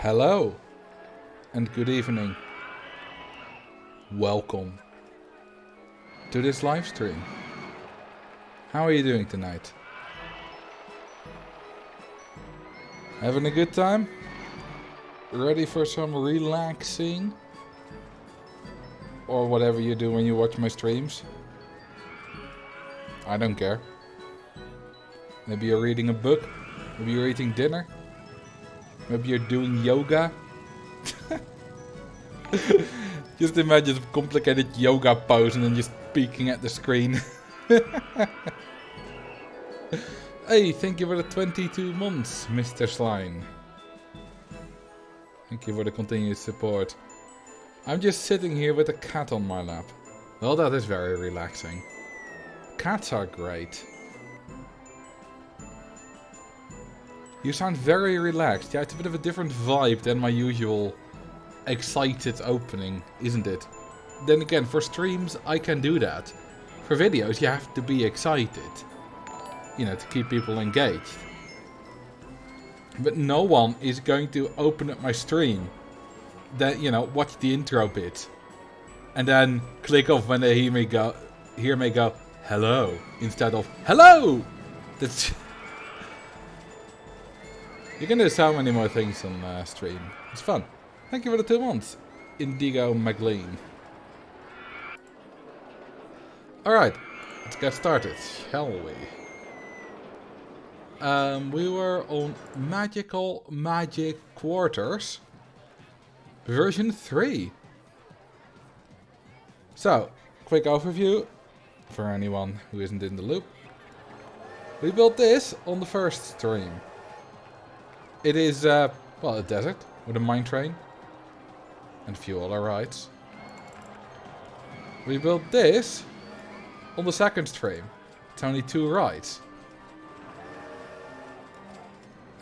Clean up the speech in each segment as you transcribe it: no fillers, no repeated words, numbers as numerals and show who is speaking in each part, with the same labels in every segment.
Speaker 1: Hello and good evening. Welcome to this live stream. How are you doing tonight? Having a good time? Ready for some relaxing? Or whatever you do when you watch my streams? I don't care. Maybe you're reading a book. Maybe you're eating dinner. Maybe you're doing yoga. Just imagine a complicated yoga pose and then just peeking at the screen. Hey, thank you for the 22 months, Mr. Slime. Thank you for the continued support. I'm just sitting here with a cat on my lap. Well, that is very relaxing. Cats are great. You sound very relaxed. Yeah, it's a bit of a different vibe than my usual excited opening, isn't it? Then again, for streams, I can do that. For videos, you have to be excited. You know, to keep people engaged. But no one is going to open up my stream, then, you know, watch the intro bit, and then click off when they hear me go, hello, instead of, hello! That's... You can do so many more things on stream. It's fun. Thank you for the 2 months, Indigo McLean. Alright, let's get started, shall we? We were on Magical Magic Quarters, version 3. So, quick overview for anyone who isn't in the loop. We built this on the first stream. It is, well, a desert with a mine train and a few other rides. We built this on the second stream. It's only 2 rides.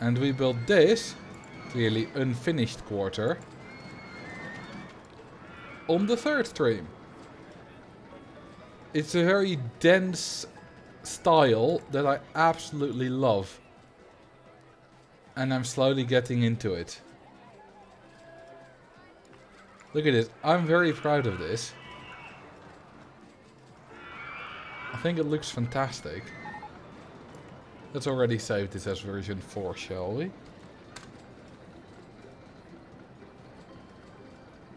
Speaker 1: And we built this, clearly unfinished quarter, on the third stream. It's a very dense style that I absolutely love. And I'm slowly getting into it. Look at this. I'm very proud of this. I think it looks fantastic. Let's already save this as version 4, shall we?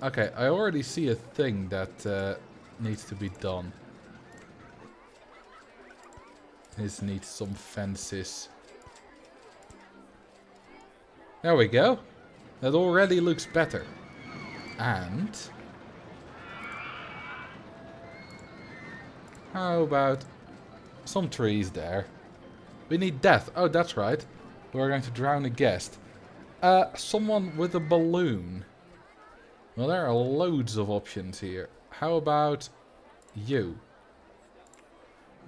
Speaker 1: Okay, I already see a thing that needs to be done. This needs some fences. There we go. That already looks better. And how about some trees there? We need death. Oh, that's right. We're going to drown a guest. Someone with a balloon. Well, there are loads of options here. How about you?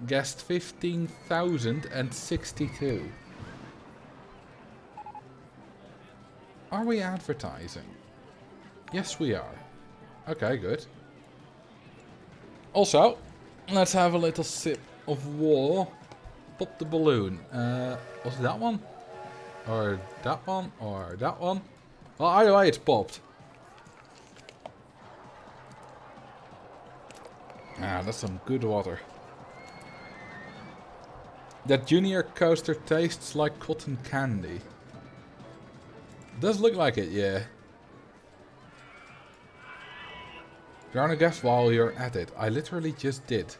Speaker 1: Guest 15,062. Are we advertising? Yes, we are. Okay, good. Also, let's have a little sip of water. Pop the balloon. Was it that one? Or that one? Or that one? Well, either way, it's popped. Ah, that's some good water. That junior coaster tastes like cotton candy. Does look like it, yeah. Drown a guest while you're at it. I literally just did.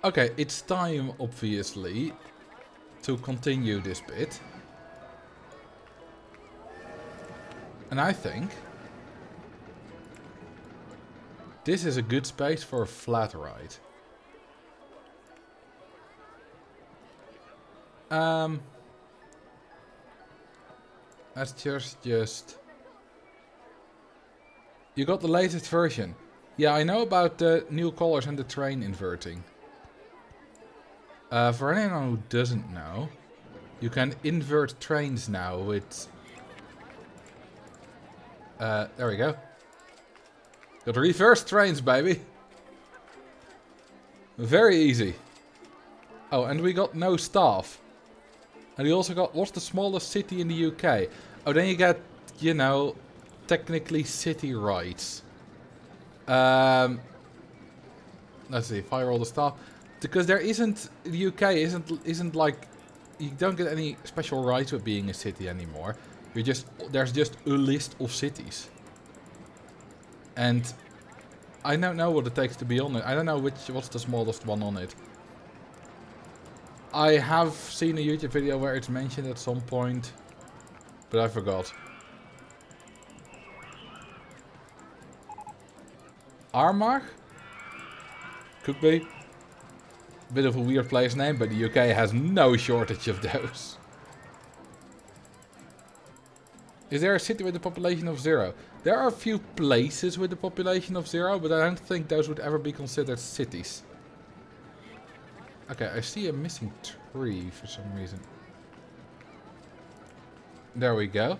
Speaker 1: Okay, it's time, obviously, to continue this bit. And I think this is a good space for a flat ride. Let's just... You got the latest version. Yeah, I know about the new colors and the train inverting. For anyone who doesn't know, you can invert trains now with... there we go. Got reverse trains, baby. Very easy. Oh, and we got no staff. And we also got, what's the smallest city in the UK? Oh, then you get, you know, technically city rights. Let's see, fire all the staff. Because there isn't, the UK isn't like, you don't get any special rights with being a city anymore. You're just, there's just a list of cities. And I don't know what it takes to be on it. I don't know what's the smallest one on it. I have seen a YouTube video where it's mentioned at some point, but I forgot. Armagh? Could be. Bit of a weird place name, but the UK has no shortage of those. Is there a city with a population of 0? There are a few places with a population of 0, but I don't think those would ever be considered cities. Okay, I see a missing tree for some reason. There we go.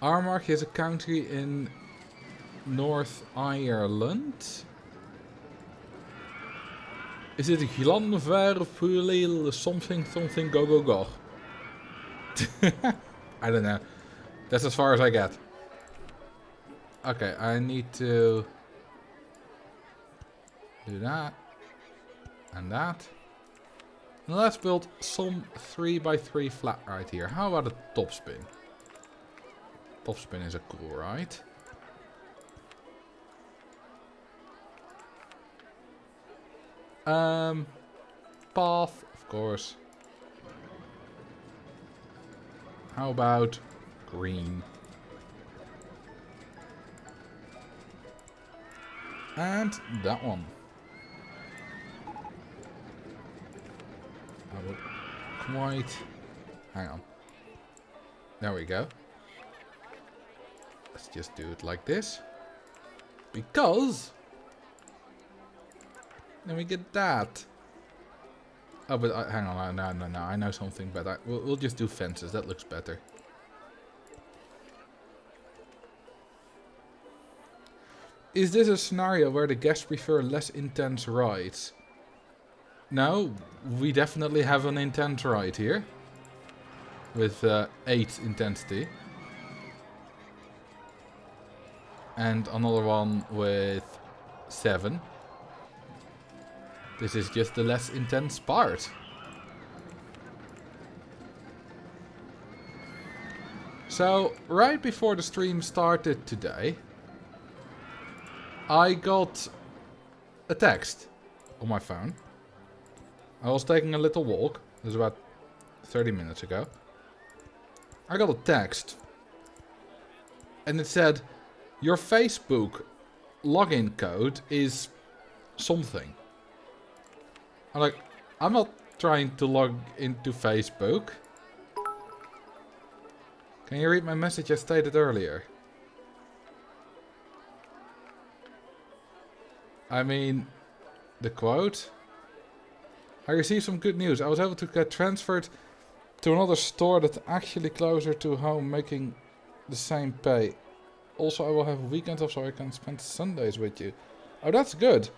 Speaker 1: Armagh is a country in North Ireland. Is it Glanverpulil something go go go? I don't know. That's as far as I get. Okay, I need to do that. And that. Now let's build some 3x3 flat right here. How about a top spin? Top spin is a cool ride. Path, of course. How about green? And that one. I would quite... Hang on. There we go. Let's just do it like this. Because... Then we get that. Oh, but hang on. No. I know something better. We'll just do fences. That looks better. Is this a scenario where the guests prefer less intense rides? No, we definitely have an intense ride here. With 8 intensity. And another one with 7. This is just the less intense part. So, right before the stream started today, I got a text on my phone. I was taking a little walk. It was about 30 minutes ago. I got a text. And it said, your Facebook login code is something. I'm like, I'm not trying to log into Facebook. Can you read my message as stated earlier? I mean, the quote. I received some good news. I was able to get transferred to another store that's actually closer to home, making the same pay. Also, I will have weekends off so I can spend Sundays with you. Oh, that's good.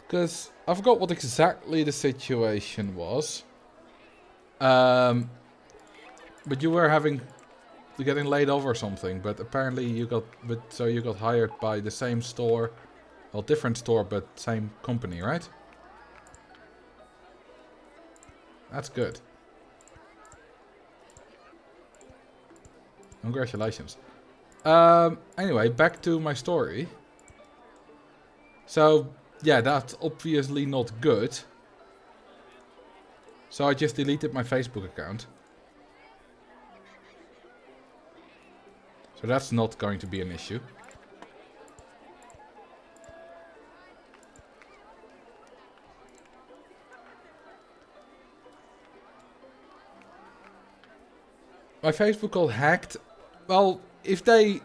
Speaker 1: Because I forgot what exactly the situation was. But you were getting laid off or something. But apparently you got hired by the same store. Well, different store, but same company, right? That's good. Congratulations. Anyway, back to my story. So, yeah, that's obviously not good. So I just deleted my Facebook account. So that's not going to be an issue. My Facebook got hacked. Well, if they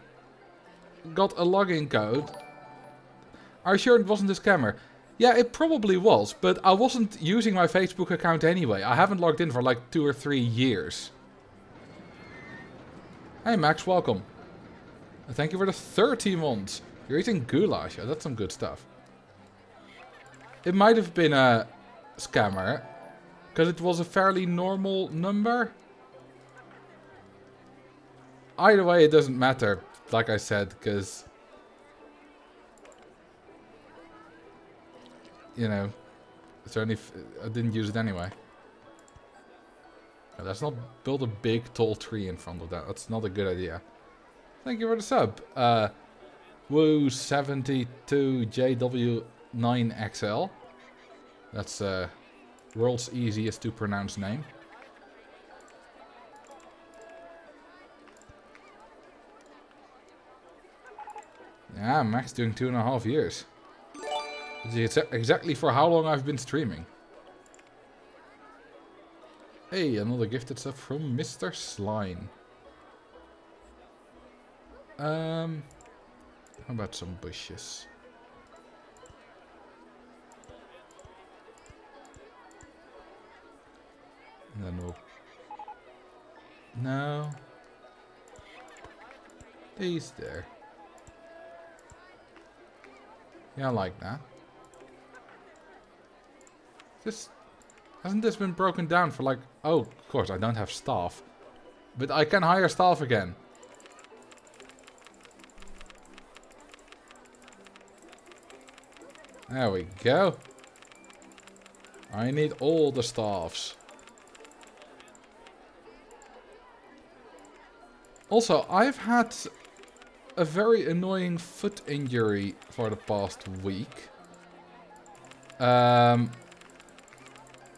Speaker 1: got a login code... Are you sure it wasn't a scammer? Yeah, it probably was, but I wasn't using my Facebook account anyway. I haven't logged in for like 2 or 3 years. Hey Max, welcome. And thank you for the 30 months. You're eating goulash. Oh, that's some good stuff. It might have been a scammer, because it was a fairly normal number. Either way, it doesn't matter, like I said, because... You know, it's only I didn't use it anyway. Let's not build a big tall tree in front of that. That's not a good idea. Thank you for the sub. Woo72JW9XL. That's world's easiest to pronounce name. Yeah, Max doing 2.5 years. It's exactly for how long I've been streaming. Hey, another gifted stuff from Mr. Slime. How about some bushes? And then we'll... No. These there. Yeah, I like that. Hasn't this been broken down for like... Oh, of course, I don't have staff. But I can hire staff again. There we go. I need all the staffs. Also, I've had a very annoying foot injury for the past week.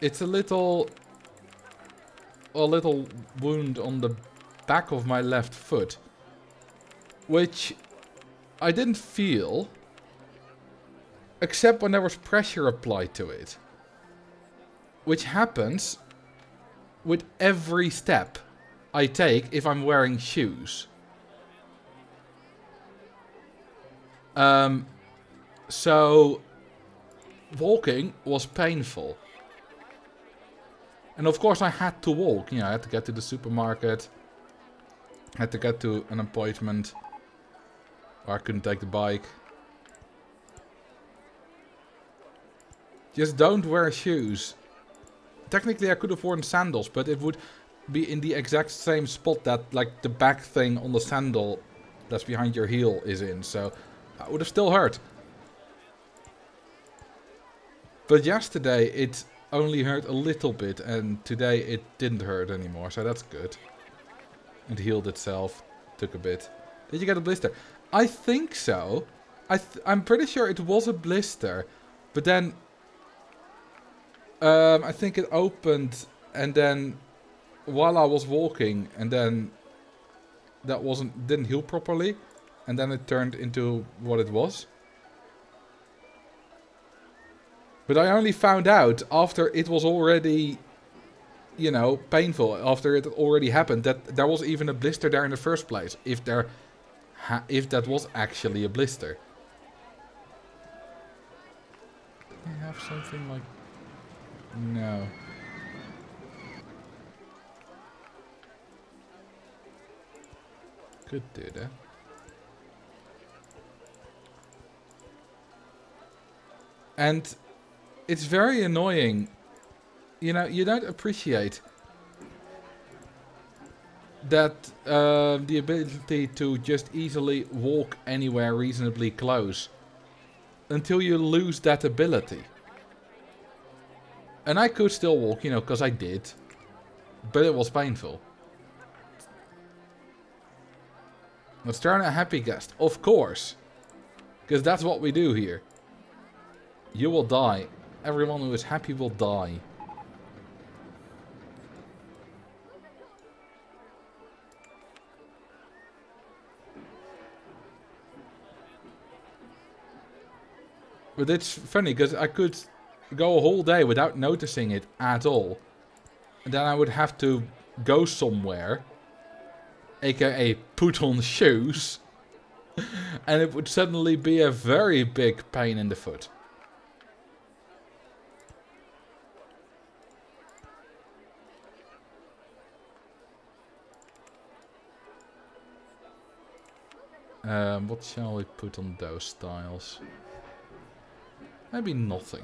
Speaker 1: It's a little wound on the back of my left foot, which I didn't feel, except when there was pressure applied to it, which happens with every step I take if I'm wearing shoes. So walking was painful. And of course I had to walk. You know, I had to get to the supermarket. I had to get to an appointment. Or I couldn't take the bike. Just don't wear shoes. Technically I could have worn sandals, but it would be in the exact same spot that like the back thing on the sandal that's behind your heel is in. So that would have still hurt. But yesterday it only hurt a little bit, and today it didn't hurt anymore, so that's good. It healed itself. Took a bit. Did you get a blister? I think so. I'm pretty sure it was a blister, but then I think it opened, and then while I was walking, and then that didn't heal properly, and then it turned into what it was. But I only found out after it was already, you know, painful. After it already happened that there was even a blister there in the first place. If that was actually a blister. Do they have something like... No. Could do that. And it's very annoying. You know, you don't appreciate that the ability to just easily walk anywhere reasonably close until you lose that ability. And I could still walk, you know, because I did. But it was painful. Let's turn a happy guest. Of course. Because that's what we do here. You will die. Everyone who is happy will die. But it's funny because I could go a whole day without noticing it at all. And then I would have to go somewhere, aka put on shoes, and it would suddenly be a very big pain in the foot. What shall we put on those tiles? Maybe nothing.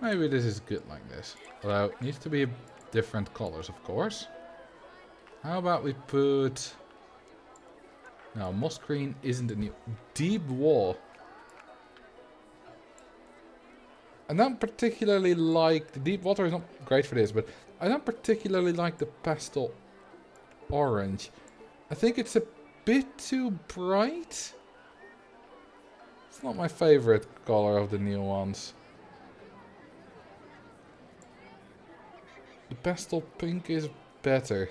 Speaker 1: Maybe this is good like this. Although it needs to be different colors, of course. How about we put... No, moss green isn't a new... Deep wall. I don't particularly like... The deep water is not great for this, but I don't particularly like the pastel orange. I think it's a bit too bright. It's not my favorite color of the new ones. The pastel pink is better.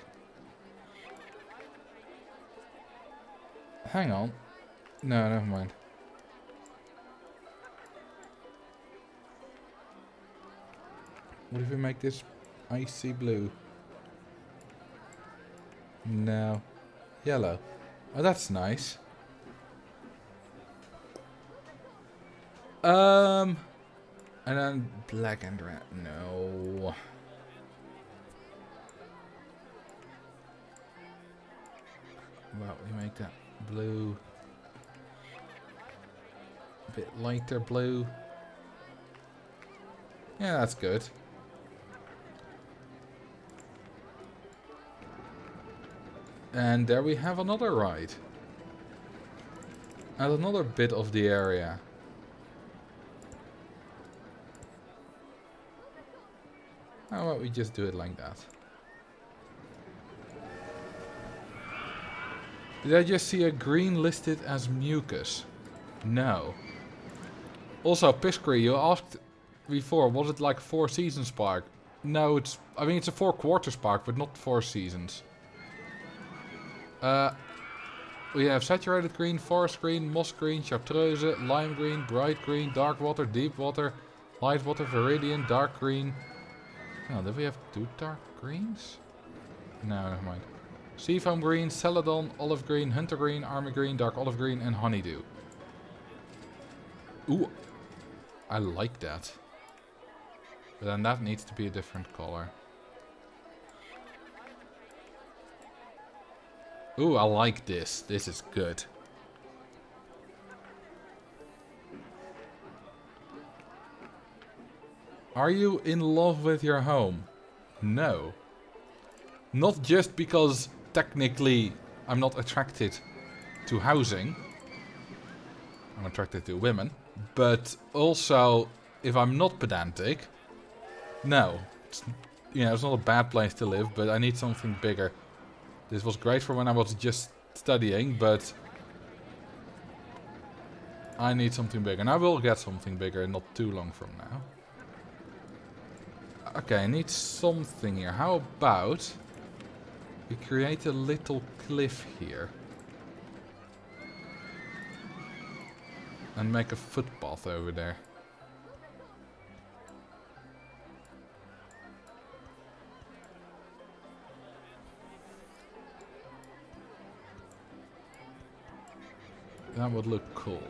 Speaker 1: Hang on. No, never mind. What if we make this icy blue? No. Yellow. Oh, that's nice. And then black and red. No. Well, we make that blue. A bit lighter blue. Yeah, that's good. And there we have another ride. And another bit of the area. How about we just do it like that? Did I just see a green listed as mucus? No. Also, Piscary, you asked before, was it like 4 seasons park? No, it's... I mean, it's a 4 quarters park, but not 4 seasons. We have saturated green, forest green, moss green, chartreuse, lime green, bright green, dark water, deep water, light water, viridian, dark green. Oh, did we have 2 dark greens? No, never mind. Seafoam green, celadon, olive green, hunter green, army green, dark olive green, and honeydew. Ooh, I like that. But then that needs to be a different color. Ooh, I like this. This is good. Are you in love with your home? No. Not just because technically I'm not attracted to housing. I'm attracted to women. But also, if I'm not pedantic, no. It's, you know, it's not a bad place to live, but I need something bigger. This was great for when I was just studying, but I need something bigger. And I will get something bigger not too long from now. Okay, I need something here. How about we create a little cliff here? And make a footpath over there. That would look cool.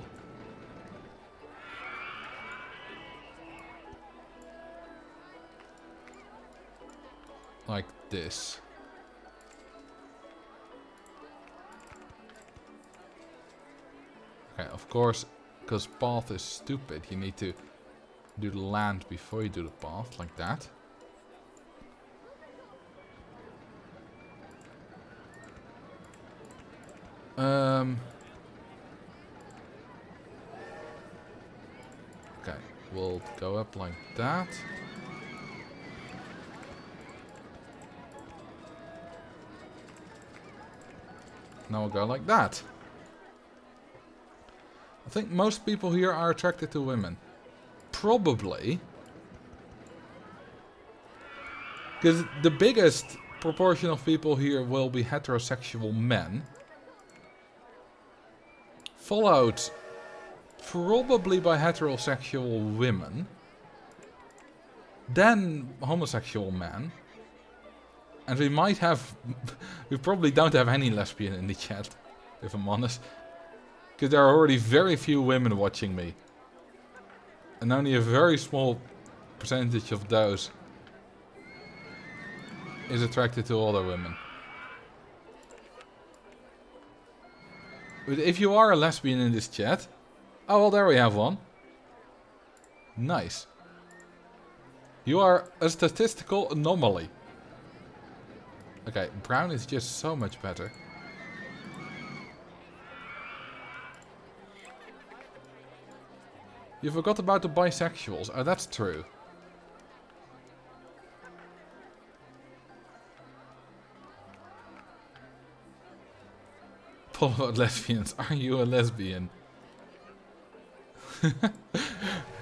Speaker 1: Like this. Okay, of course, because path is stupid, you need to do the land before you do the path, like that. Okay, we'll go up like that. Now we'll go like that. I think most people here are attracted to women. Probably. Because the biggest proportion of people here will be heterosexual men. Followed probably by heterosexual women. Then homosexual men. And we might have... we probably don't have any lesbian in the chat, if I'm honest. Because there are already very few women watching me. And only a very small percentage of those is attracted to other women. But if you are a lesbian in this chat... Oh, well, there we have one. Nice. You are a statistical anomaly. Okay, brown is just so much better. You forgot about the bisexuals. Oh, that's true. Paul about lesbians. Are you a lesbian?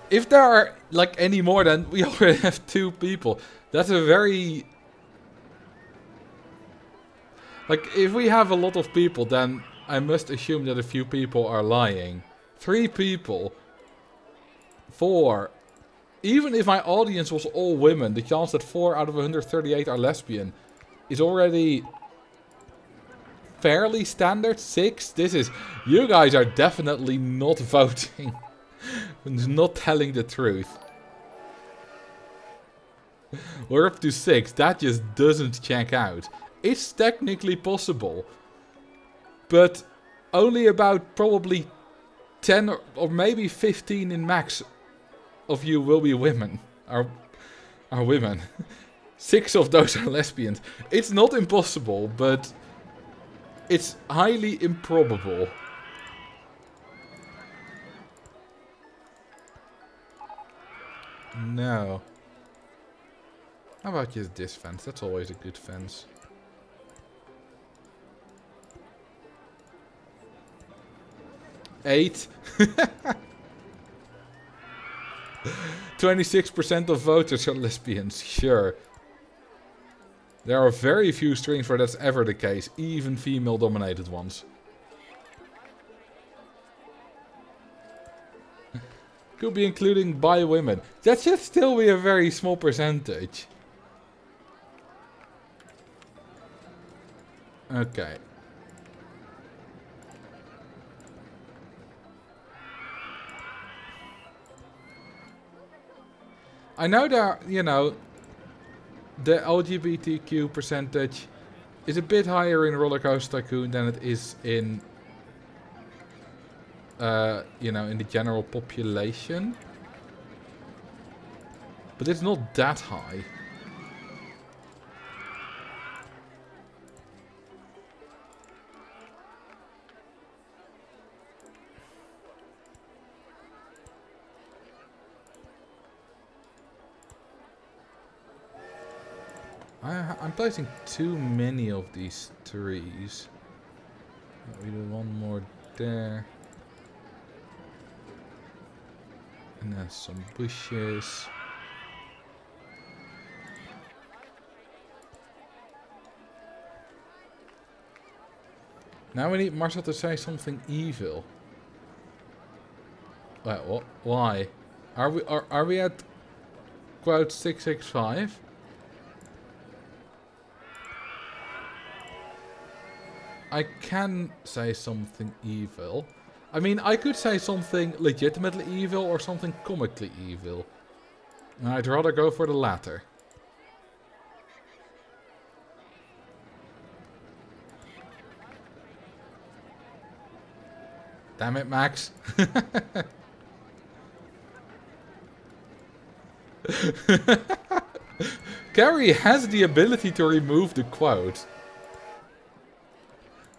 Speaker 1: If there are, like, any more, then we already have 2 people. That's a very... Like, if we have a lot of people, then I must assume that a few people are lying. 3 people. 4. Even if my audience was all women, the chance that 4 out of 138 are lesbian is already fairly standard. 6. This is... You guys are definitely not voting. Not telling the truth. We're up to 6. That just doesn't check out. It's technically possible. But only about probably 10 or maybe 15 in max of you will be women. Are women. 6 of those are lesbians. It's not impossible, but it's highly improbable. No. How about just this fence? That's always a good fence. 8. 26% of voters are lesbians, sure. There are very few streams where that's ever the case, even female-dominated ones. Could be including bi women. That should still be a very small percentage. Okay. I know that, you know, the LGBTQ percentage is a bit higher in Roller Coaster Tycoon than it is in, you know, in the general population. But it's not that high. I'm placing too many of these trees. We do one more there. And then some bushes. Now we need Marcel to say something evil. Wait, what? Why? Are we at quote 665? I can say something evil. I mean, I could say something legitimately evil or something comically evil. And I'd rather go for the latter. Damn it, Max. Gary has the ability to remove the quote.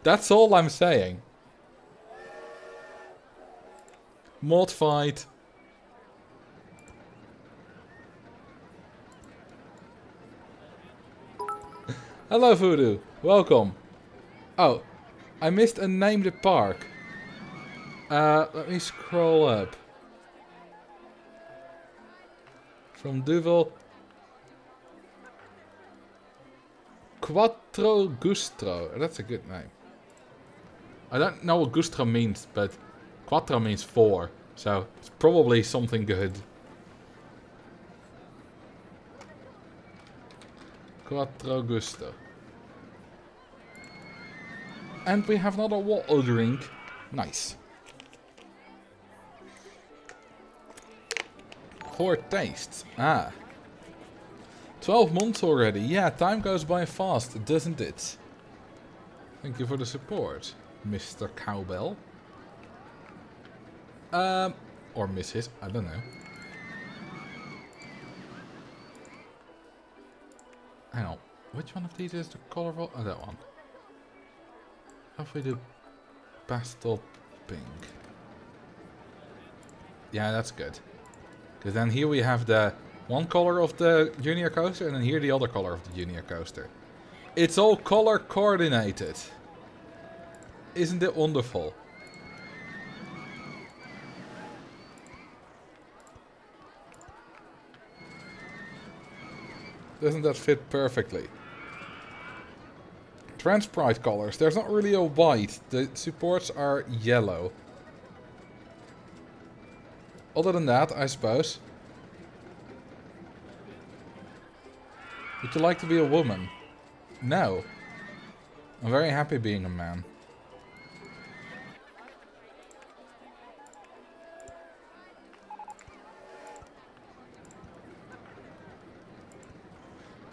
Speaker 1: That's all I'm saying. Mod fight. Hello, Voodoo. Welcome. Oh, I missed a name the park. Let me scroll up. From Duvel. Quattro Gustro. That's a good name. I don't know what Gustro means, but Quattro means 4. So it's probably something good. Quattro Gusto. And we have another water drink. Nice. 4 tastes. Ah. 12 months already. Yeah, time goes by fast, doesn't it? Thank you for the support, Mr. Cowbell. Or Mrs. I don't know. Hang on. Which one of these is the colorful? Oh, that one. How if we do pastel pink? Yeah, that's good. Because then here we have the one color of the junior coaster and then here the other color of the junior coaster. It's all color coordinated. Isn't it wonderful? Doesn't that fit perfectly? Transprite colors. There's not really a white. The supports are yellow. Other than that, I suppose. Would you like to be a woman? No. I'm very happy being a man.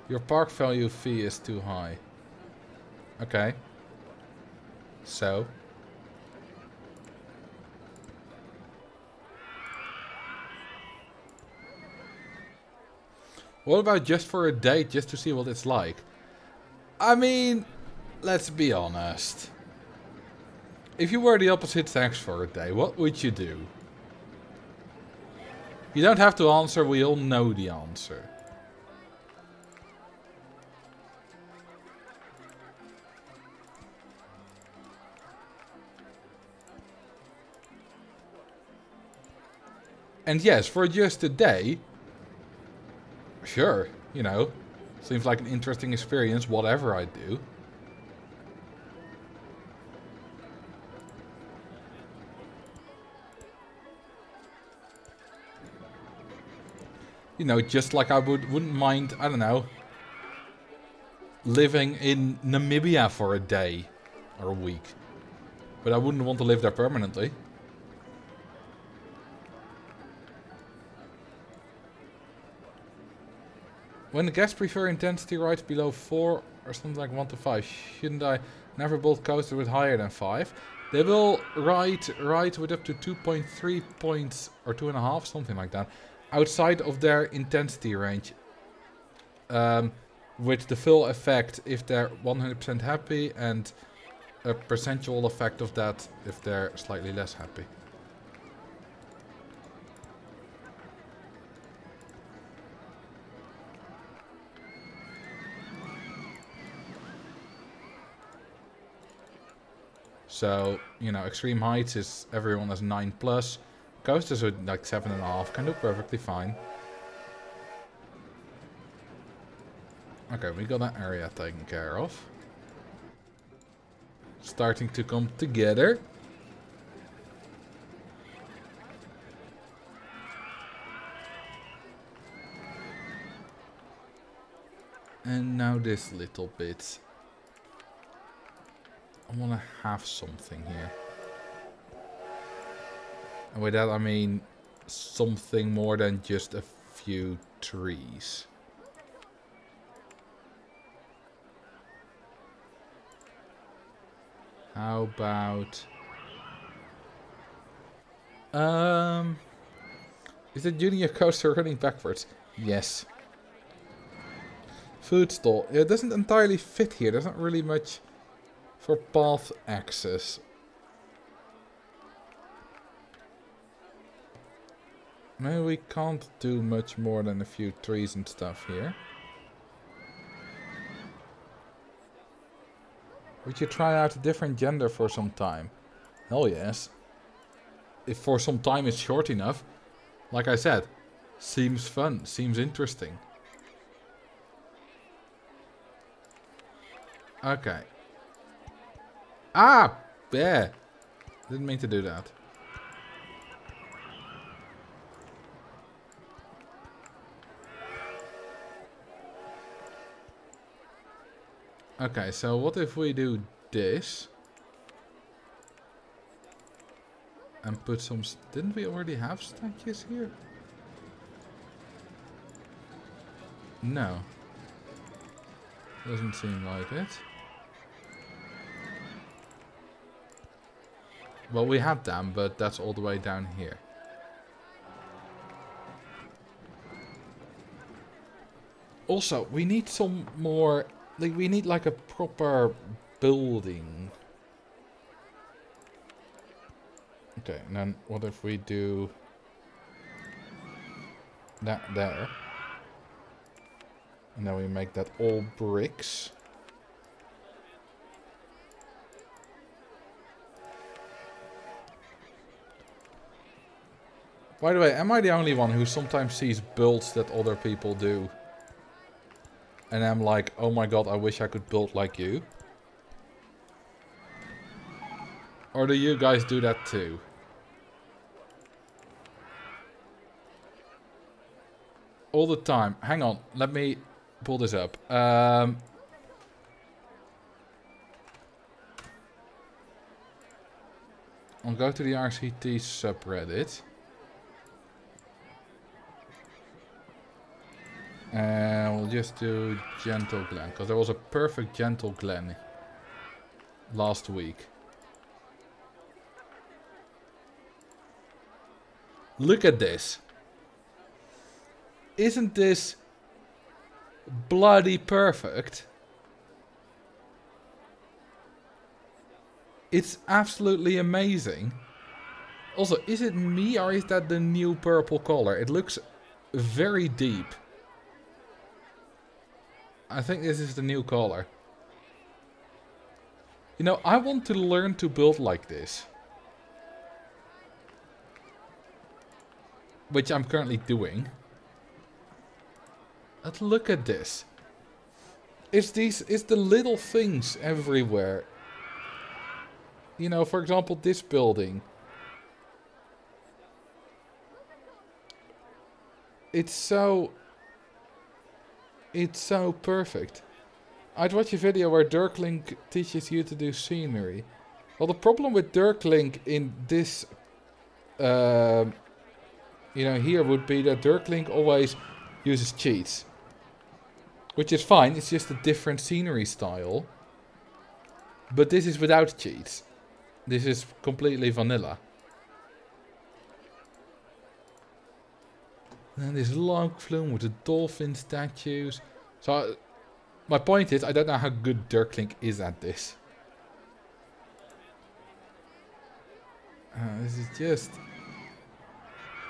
Speaker 1: Your park value fee is too high. Okay. So? What about just for a date, just to see what it's like? I mean, let's be honest. If you were the opposite sex for a day, what would you do? You don't have to answer, we all know the answer. And yes, for just a day, sure, you know, seems like an interesting experience, whatever I do. You know, just like I wouldn't mind, I don't know, living in Namibia for a day or a week. But I wouldn't want to live there permanently. When the guests prefer intensity rides below 4 or something like 1 to 5, shouldn't I never build coasters with higher than 5? They will ride with up to 2.3 points or 2.5, something like that, outside of their intensity range. With the full effect if they're 100% happy and a percentual effect of that if they're slightly less happy. So, you know, extreme heights is everyone has 9 plus. Coasters are like 7.5, can do perfectly fine. Okay, we got that area taken care of. Starting to come together. And now this little bit. I want to have something here. And with that I mean something more than just a few trees. How about... Is the junior coaster running backwards? Yes. Food stall. Yeah, it doesn't entirely fit here. There's not really much for path access. Maybe we can't do much more than a few trees and stuff here. Would you try out a different gender for some time? Hell yes. If for some time it's short enough. Like I said, seems fun, seems interesting. Okay. Ah! Yeah. Didn't mean to do that. Okay, so what if we do this? And put some... Didn't we already have statues here? No. Doesn't seem like it. Well, we have them, but that's all the way down here. Also, we need some more... Like, we need like a proper building. Okay, and then what if we do that there? And then we make that all bricks. By the way, am I the only one who sometimes sees builds that other people do? And I'm like, oh my god, I wish I could build like you. Or do you guys do that too? All the time. Hang on, let me pull this up. I'll go to the RCT subreddit. And we'll just do Gentle Glen, because there was a perfect Gentle Glen last week. Look at this. Isn't this bloody perfect? It's absolutely amazing. Also, is it me or is that the new purple color? It looks very deep. I think this is the new color. You know, I want to learn to build like this. which I'm currently doing. But look at this. It's the little things everywhere. You know, for example, this building. It's so perfect. I'd watch a video where Dirklink teaches you to do scenery. Well, the problem with Dirklink in this, you know, here would be that Dirklink always uses cheats. Which is fine, it's just a different scenery style. But this is without cheats. This is completely vanilla. And this log flume with the dolphin statues. So, my point is, I don't know how good Dirklink is at this. This is just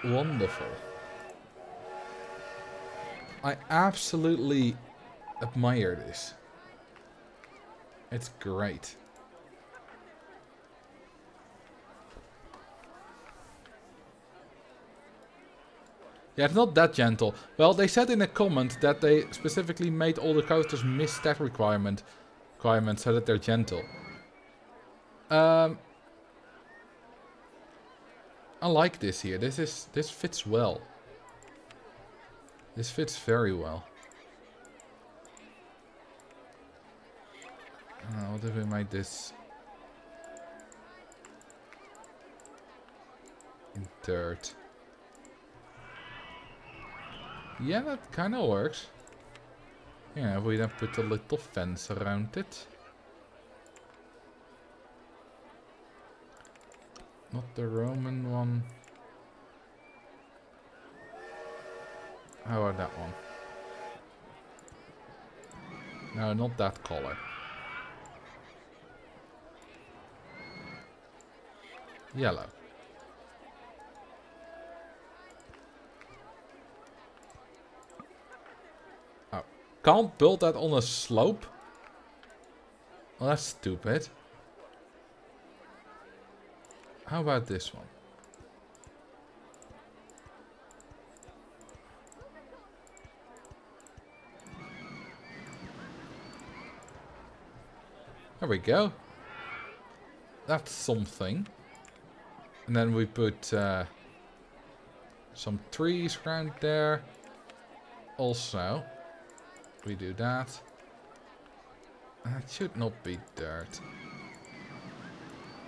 Speaker 1: wonderful. I absolutely admire this. It's great. Yeah, it's not that gentle. Well, they said in a comment that they specifically made all the coasters miss stat requirements so that they're gentle. I like this here. This fits well. This fits very well. What if we make this in dirt? Yeah, that kind of works. Yeah, we then put a little fence around it. Not the Roman one. How about that one? No, not that color. Yellow. Oh. Can't build that on a slope? Well, that's stupid. How about this one? There we go. That's something. And then we put some trees around there. Also, we do that. That should not be dirt.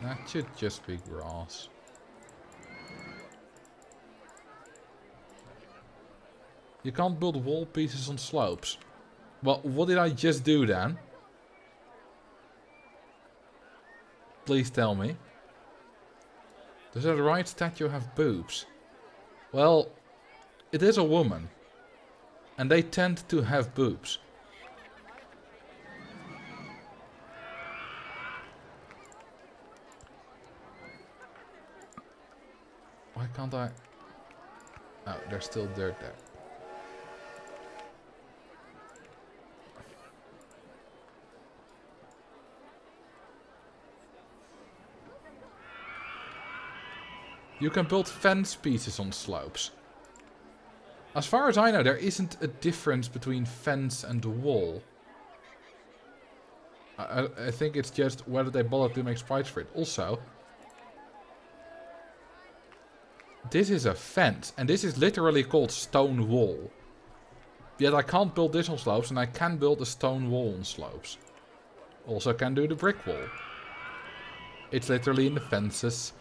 Speaker 1: That should just be grass. You can't build wall pieces on slopes. Well, what did I just do then? Please tell me. Does the right statue have boobs? Well, it is a woman. And they tend to have boobs. Why can't I? Oh, there's still dirt there. You can build fence pieces on slopes. As far as I know, there isn't a difference between fence and wall. I think it's just whether they bother to make sprites for it. Also, this is a fence, and this is literally called stone wall. Yet I can't build this on slopes, and I can build a stone wall on slopes. Also can do the brick wall. It's literally in the fences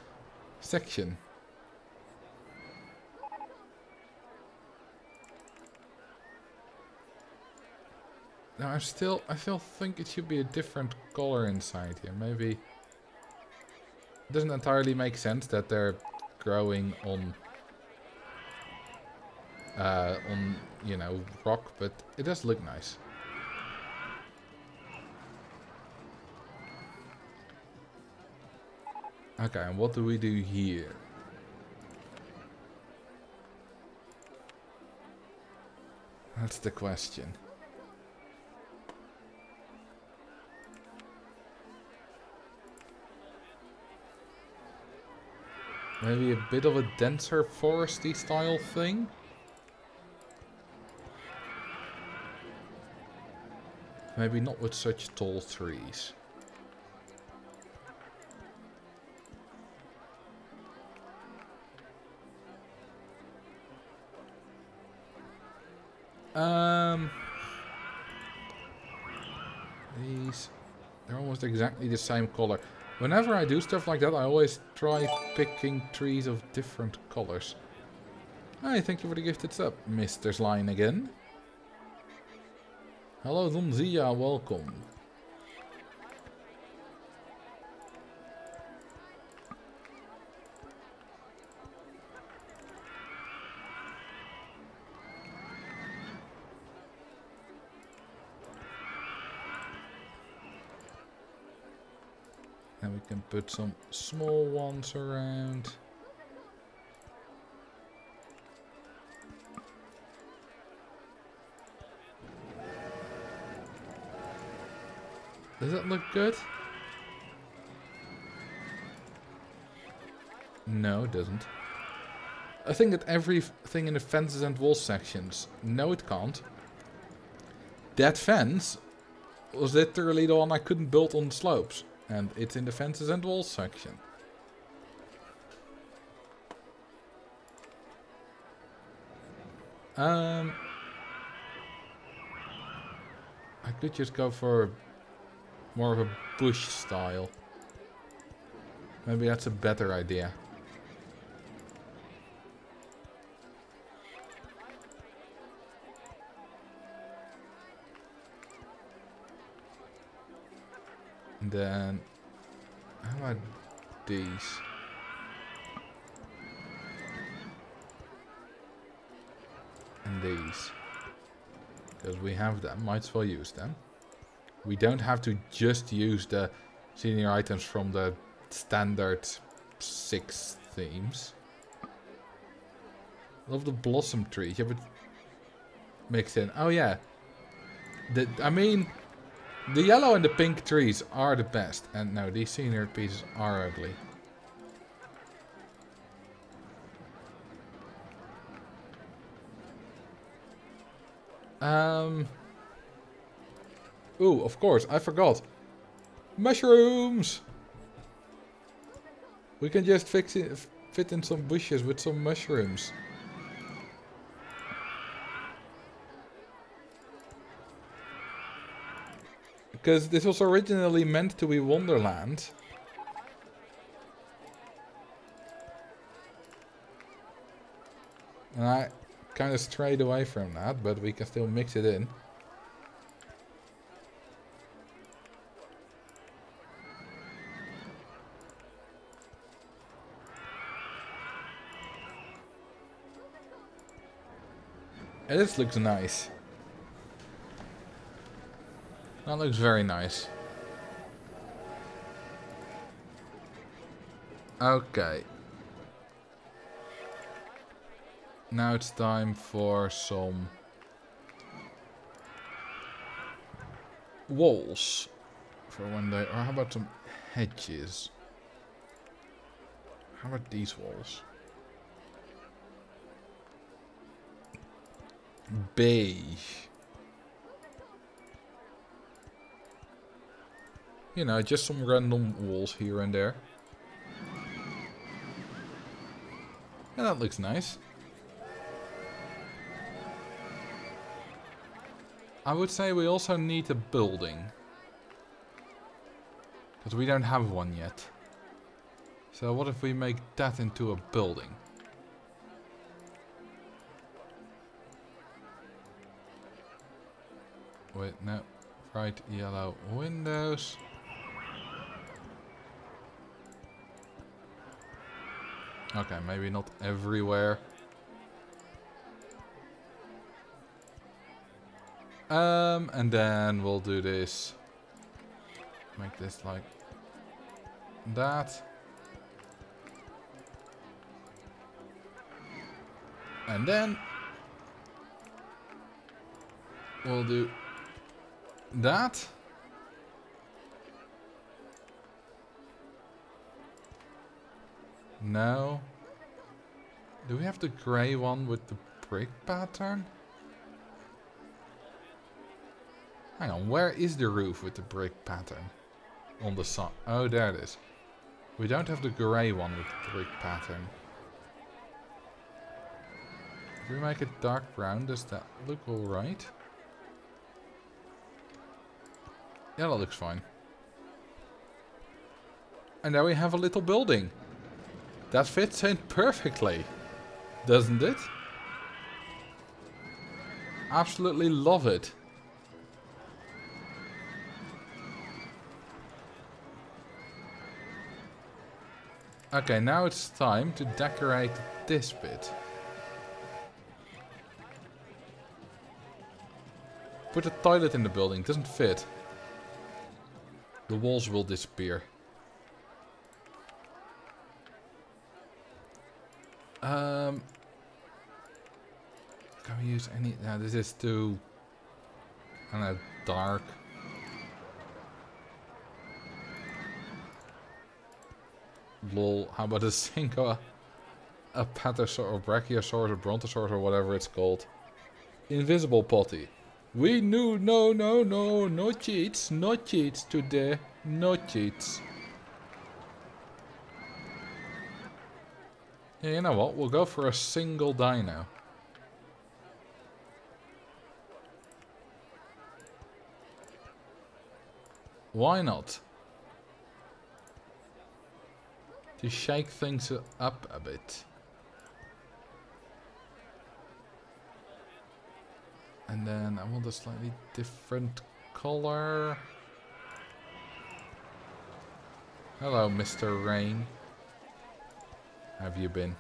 Speaker 1: section. Now I still think it should be a different color inside here. Maybe it doesn't entirely make sense that they're growing on you know, rock, but it does look nice. Okay, and what do we do here? That's the question. Maybe a bit of a denser foresty style thing? Maybe not with such tall trees. These, they're almost exactly the same color. Whenever I do stuff like that, I always try picking trees of different colors. Hi, thank you for the gifted sub, Mr. Slime again. Hello, Donzia, welcome. And we can put some small ones around. Does that look good? No, it doesn't. I think that everything in the fences and walls sections. No, it can't. That fence was literally the one I couldn't build on the slopes. And it's in the fences and walls section. I could just go for more of a bush style. Maybe that's a better idea. And then, how about these? And these. Because we have them, might as well use them. We don't have to just use the senior items from the standard 6 themes. Love the blossom tree. Yeah, but mixed in. Oh yeah. I mean, the yellow and the pink trees are the best. And no, these senior pieces are ugly. Ooh, of course, I forgot. Mushrooms! We can just fit in some bushes with some mushrooms. Because this was originally meant to be Wonderland. And I kind of strayed away from that, but we can still mix it in. And this looks nice. That looks very nice. Okay. Now it's time for some walls for when they, or how about some hedges? How about these walls? Beige. You know, just some random walls here and there. And that looks nice. I would say we also need a building. Because we don't have one yet. So what if we make that into a building? Wait, no. Bright yellow windows. Okay, maybe not everywhere. And then we'll do this. Make this like that. And then we'll do that. No. Do we have the grey one with the brick pattern? Hang on, where is the roof with the brick pattern? On the side. Oh, there it is. We don't have the grey one with the brick pattern. If we make it dark brown, does that look alright? Yeah, that looks fine. And there we have a little building. That fits in perfectly, doesn't it? Absolutely love it. Okay, now it's time to decorate this bit. Put a toilet in the building, doesn't fit. The walls will disappear. Can we use any... No, this is too... I don't know, dark. Lol, how about a single... A patasaur or brachiosaurus or brontosaurus or whatever it's called. Invisible potty. We knew... No cheats. No cheats today. No cheats. Yeah, you know what? We'll go for a single dino. Why not? To shake things up a bit. And then I want a slightly different color. Hello, Mr. Rain. How have you been?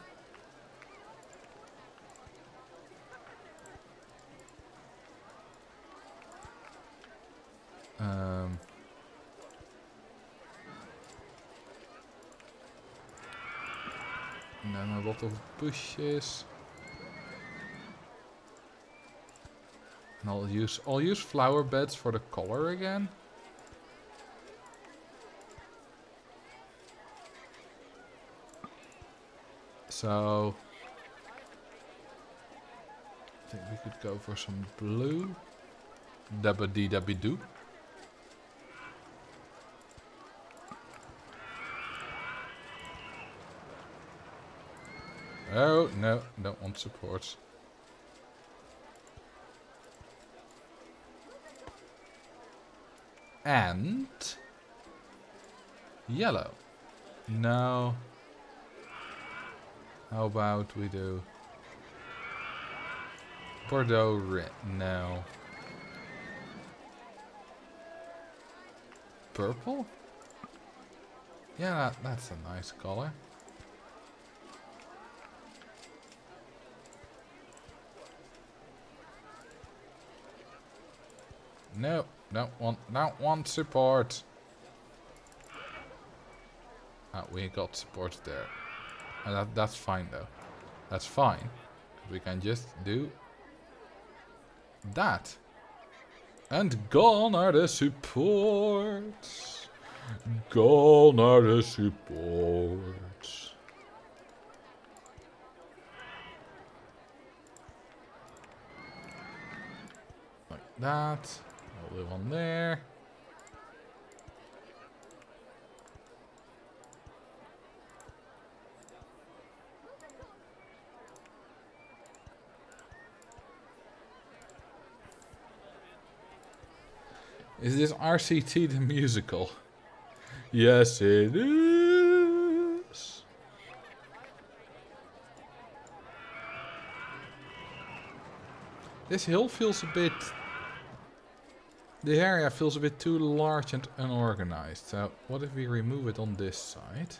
Speaker 1: And then a lot of bushes. And I'll use flower beds for the color again. So I think we could go for some blue. Dabba-dee-dabby-doo. Oh, no, don't want supports. And yellow. No. How about we do Bordeaux red? No. Purple? Yeah, that's a nice color. No, don't want support. Ah, we got support there. That's fine though. That's fine. We can just do that. And gone are the supports. Gone are the supports. Like that. I'll live on there. Is this RCT the musical? Yes, it is. This hill feels a bit... The area feels a bit too large and unorganized. So, what if we remove it on this side?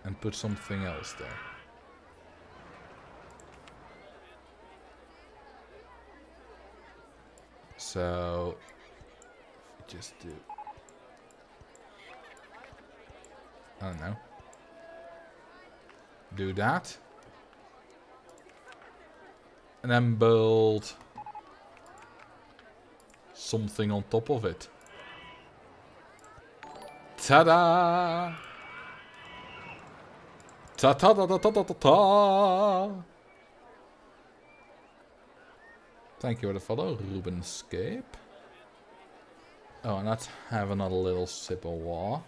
Speaker 1: And put something else there. So, if we just do... I don't know. Do that. And then build something on top of it. Ta-da! Ta-ta-ta-ta-ta-ta-ta! Thank you for the follow, Rubenscape. Oh, and let's have another little sip of water.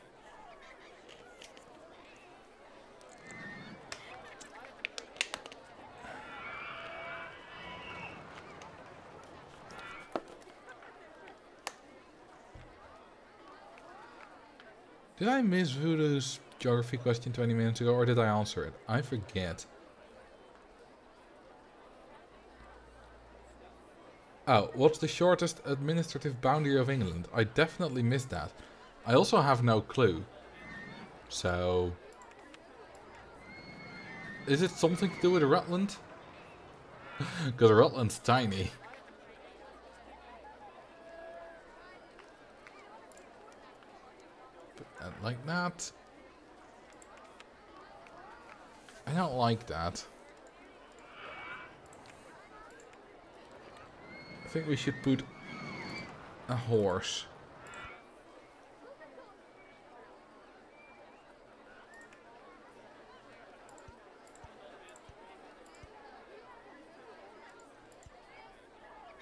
Speaker 1: Did I miss Voodoo's geography question 20 minutes ago, or did I answer it? I forget. Oh, what's the shortest administrative boundary of England? I definitely missed that. I also have no clue. So... is it something to do with Rutland? Because Rutland's tiny. Put that like that. I don't like that. I think we should put a horse.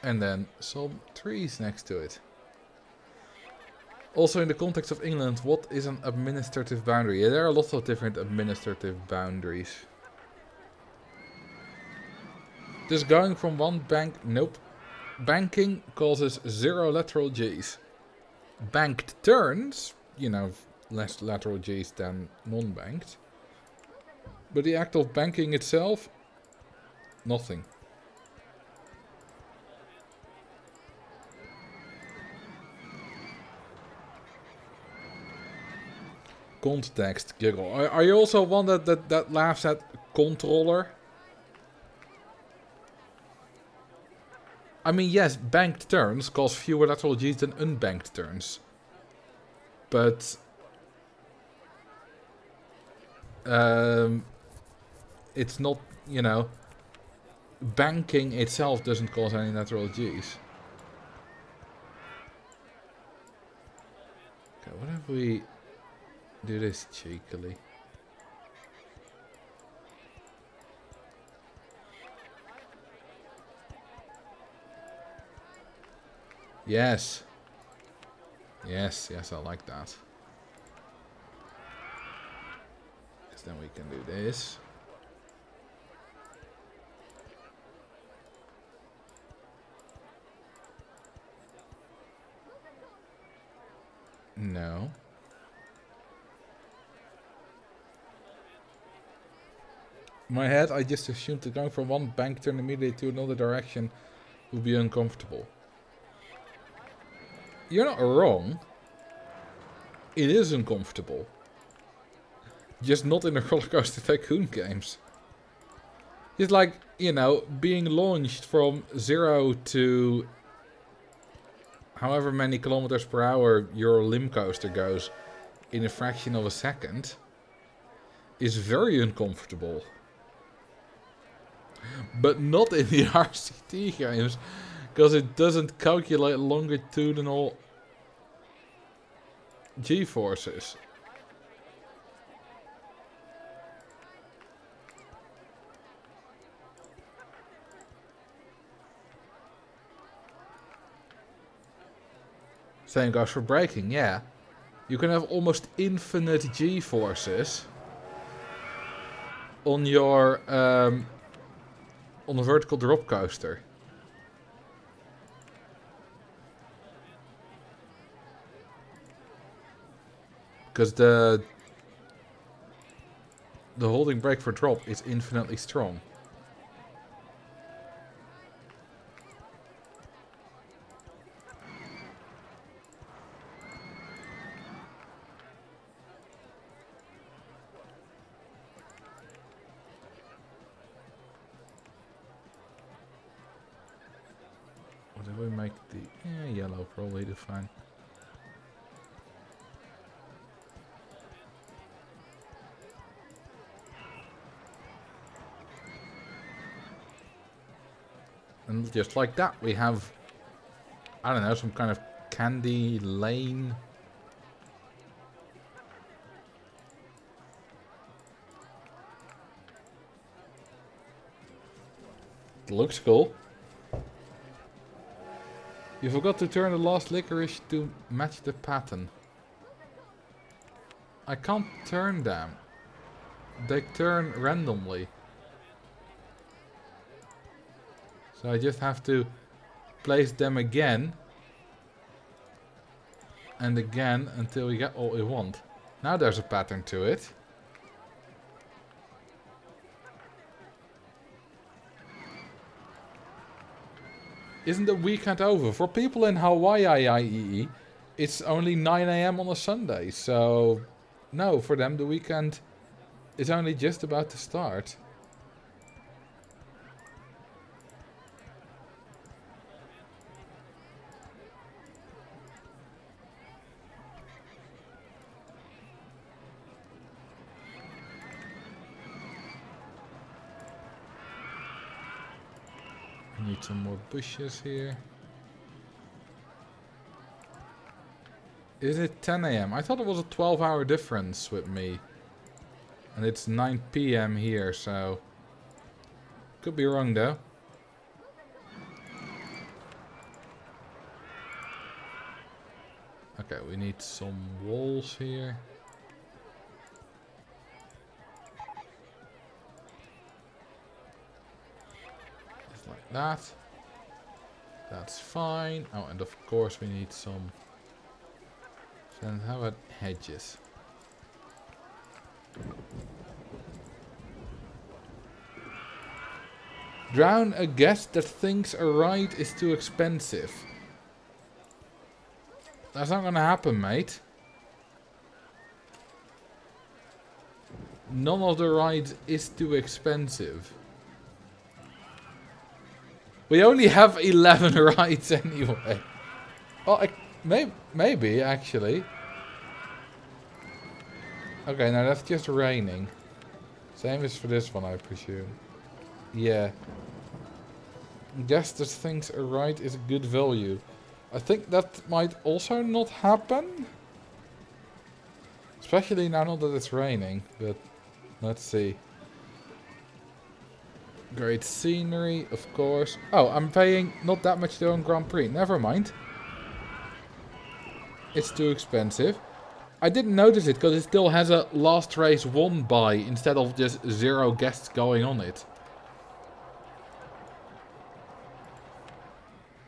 Speaker 1: And then some trees next to it. Also in the context of England, what is an administrative boundary? Yeah, there are lots of different administrative boundaries. Just going from one bank... nope. Banking causes 0 lateral G's. Banked turns, you know, less lateral G's than non-banked. But the act of banking itself, nothing. Context, giggle. Are you also one that laughs at controller? I mean, yes, banked turns cause fewer lateral G's than unbanked turns. But... it's not, you know... banking itself doesn't cause any lateral G's. Okay, what if we do this cheekily? Yes. Yes, yes, I like that. Because then we can do this. No. In my head, I just assumed that going from one bank turn immediately to another direction would be uncomfortable. You're not wrong. It is uncomfortable. Just not in the Roller Coaster Tycoon games. It's like, you know, being launched from 0 to however many kilometers per hour your limb coaster goes in a fraction of a second is very uncomfortable. But not in the RCT games, because it doesn't calculate longitudinal G-forces. Same goes for braking, yeah. You can have almost infinite G-forces on your on a vertical drop coaster. Because the holding brake for drop is infinitely strong. What do we make the yellow? Probably do fine. And just like that, we have, I don't know, some kind of candy lane. Looks cool. You forgot to turn the last licorice to match the pattern. I can't turn them. They turn randomly. So I just have to place them again. And again until we get what we want. Now there's a pattern to it. Isn't the weekend over? For people in Hawaii, IEE, it's only 9 AM on a Sunday. So, no, for them the weekend is only just about to start. Need some more bushes here. Is it 10 AM? I thought it was a 12-hour difference with me. And it's 9 PM here, so... Could be wrong, though. Okay, we need some walls here. Just like that. That's fine. Oh, and of course we need some... And how about hedges? Drown a guest that thinks a ride is too expensive. That's not gonna happen, mate. None of the rides is too expensive. We only have 11 rides anyway. Oh, maybe actually. Okay, now that's just raining. Same as for this one, I presume. Yeah. Guess this thinks a ride is a good value. I think that might also not happen. Especially now not that it's raining, but let's see. Great scenery, of course. Oh, I'm paying not that much to own Grand Prix. Never mind. It's too expensive. I didn't notice it because it still has a last race won by instead of just 0 guests going on it.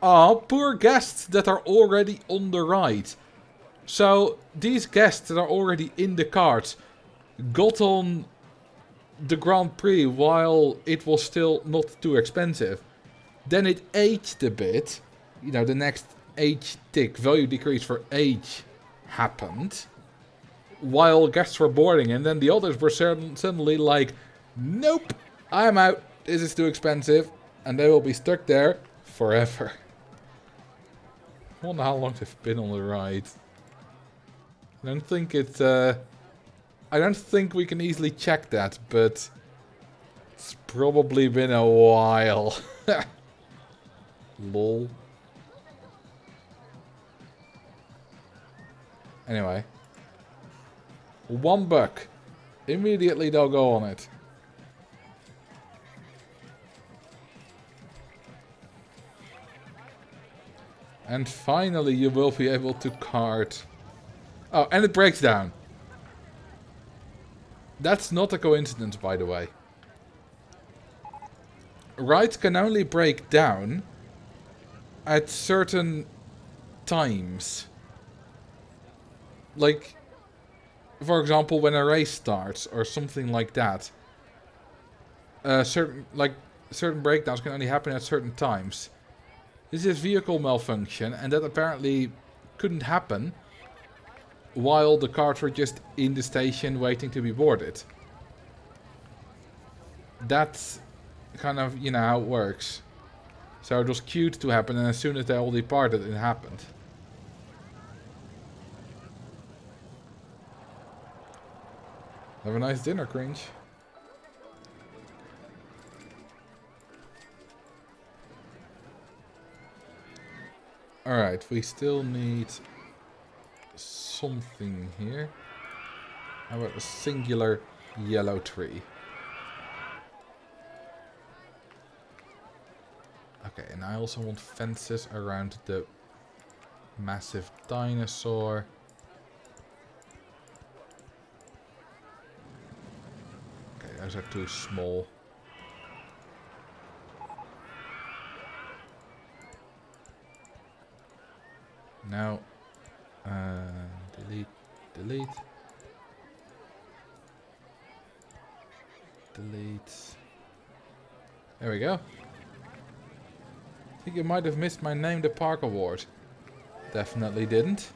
Speaker 1: Oh, poor guests that are already on the ride. So, these guests that are already in the carts got on the Grand Prix while it was still not too expensive. Then it aged a bit. You know, the next age tick, value decrease for age, happened. While guests were boarding, and then the others were suddenly like, nope, I'm out, this is too expensive, and they will be stuck there forever. I wonder how long they've been on the ride. I don't think it, I don't think we can easily check that, but it's probably been a while. Lol. Anyway. $1. Immediately they'll go on it. And finally you will be able to cart. Oh, and it breaks down. That's not a coincidence, by the way. Rides can only break down at certain times. Like, for example, when a race starts or something like that. Certain breakdowns can only happen at certain times. This is vehicle malfunction, and that apparently couldn't happen while the carts were just in the station waiting to be boarded. That's kind of, you know, how it works. So it was queued to happen, and as soon as they all departed, it happened. Have a nice dinner, Cringe. Alright, we still need something here. How about a singular yellow tree? Okay, and I also want fences around the massive dinosaur. Okay, those are too small. Now, delete, delete, delete. There we go. I think you might have missed my Name the Park award. Definitely didn't.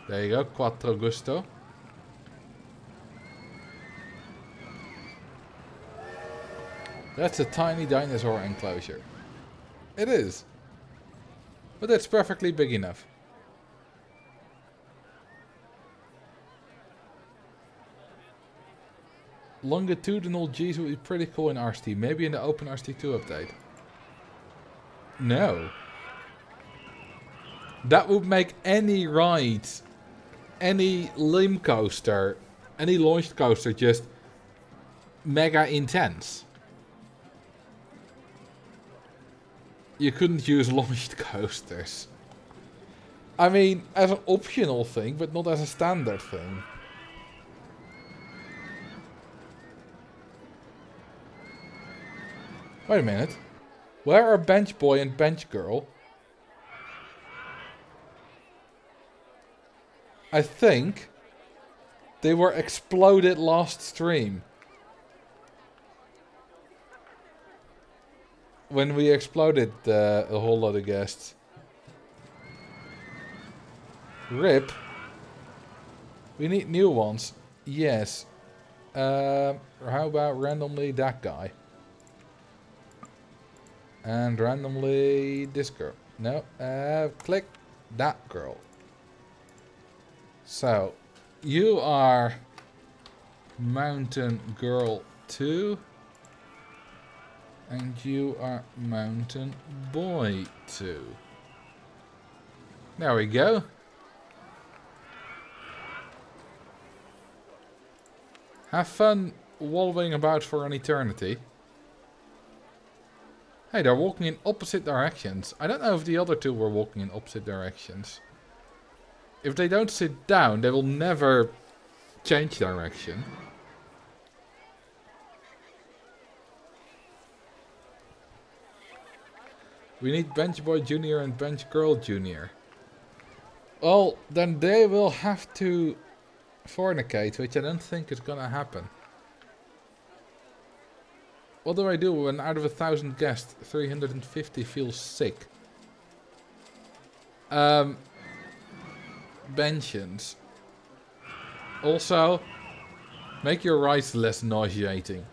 Speaker 1: There you go, Quattro Gusto. That's a tiny dinosaur enclosure. It is. But it's perfectly big enough. Longitudinal Gs would be pretty cool in RST. Maybe in the open RST2 update. No. That would make any ride, any limb coaster, any launched coaster just mega intense. You couldn't use launched coasters. I mean, as an optional thing, but not as a standard thing. Wait a minute. Where are Bench Boy and Bench Girl? I think they were exploded last stream. When we exploded a whole lot of guests. RIP. We need new ones. Yes. How about randomly that guy? And randomly this girl. No, click that girl. So, you are Mountain Girl 2. And you are Mountain Boy 2. There we go. Have fun wallowing about for an eternity. Hey, they're walking in opposite directions. I don't know if the other two were walking in opposite directions. If they don't sit down, they will never change direction. We need Bench Boy Jr. and Bench Girl Jr. Well, then they will have to fornicate, which I don't think is gonna happen. What do I do when out of 1,000 guests, 350 feel sick? Benchins. Also, make your rice less nauseating.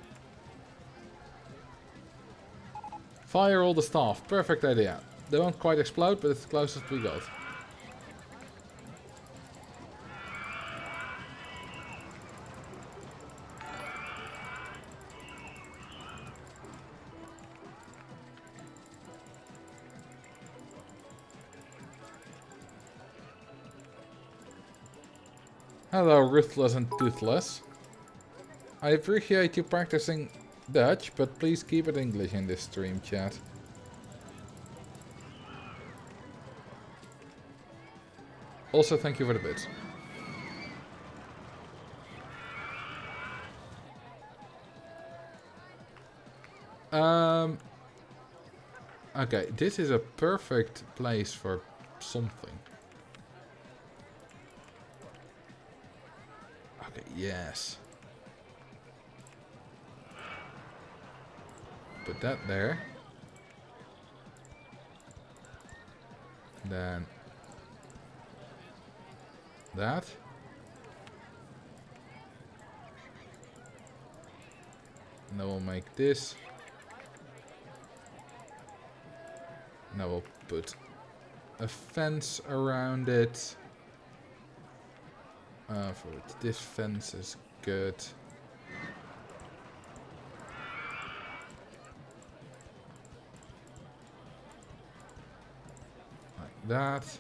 Speaker 1: Fire all the staff. Perfect idea. They won't quite explode, but it's the closest we got. Hello, Ruthless and Toothless. I appreciate you practicing Dutch, but please keep it English in this stream chat. Also, thank you for the bits. Okay, this is a perfect place for something. Okay, yes. Put that there. Then that. And then we'll make this. Now we'll put a fence around it. For which this fence is good. Like that.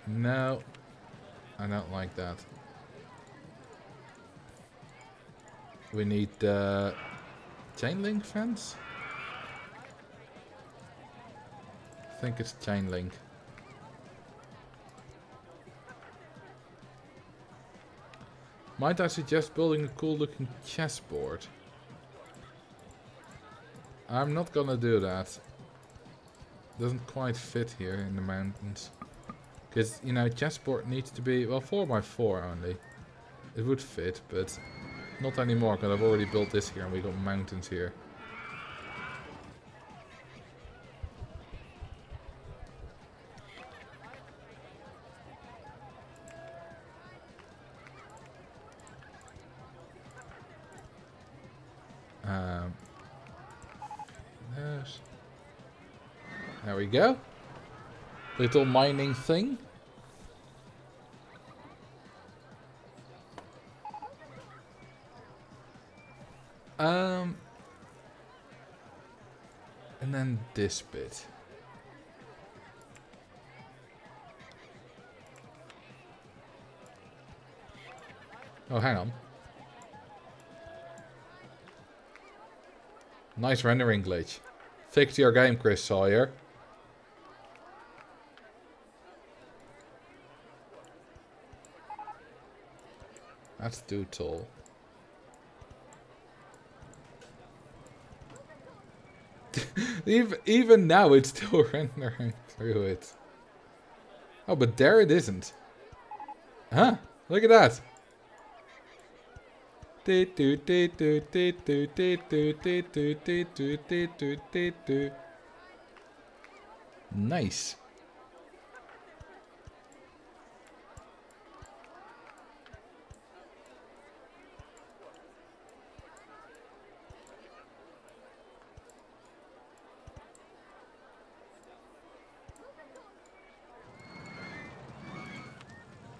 Speaker 1: No, I don't like that. We need the chain link fence? I think it's chain link. Might I suggest building a cool looking chessboard? I'm not gonna do that. Doesn't quite fit here in the mountains. Because, you know, chessboard needs to be, well, 4x4 only. It would fit, but not anymore, because I've already built this here and we got mountains here. There we go. Little mining thing. And then this bit. Oh, hang on. Nice rendering glitch. Fix your game, Chris Sawyer. That's too tall. Even now it's still rendering through it. Oh, but there it isn't. Huh? Look at that. Nice.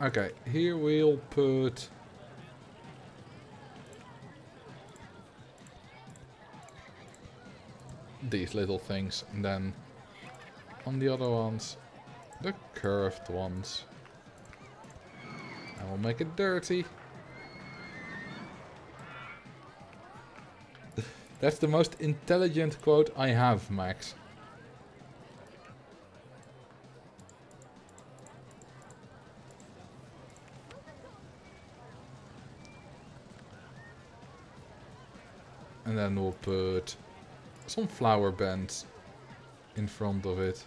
Speaker 1: Okay, here we'll put these little things, and then on the other ones, the curved ones. And we'll make it dirty. That's the most intelligent quote I have, Max. And then we'll put some flower bands in front of it.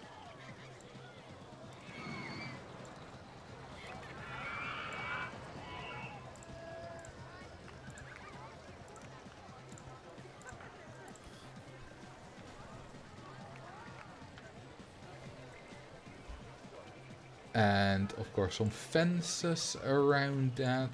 Speaker 1: And of course some fences around that.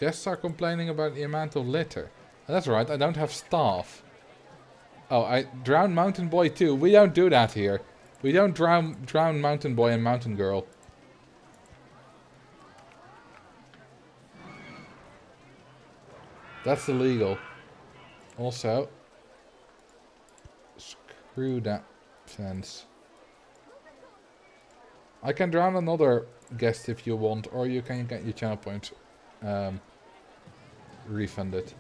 Speaker 1: Guests are complaining about the amount of litter. That's right, I don't have staff. Oh, I drown Mountain Boy too. We don't do that here. We don't drown Mountain Boy and Mountain Girl. That's illegal. Also, screw that fence. I can drown another guest if you want, or you can get your channel points refunded.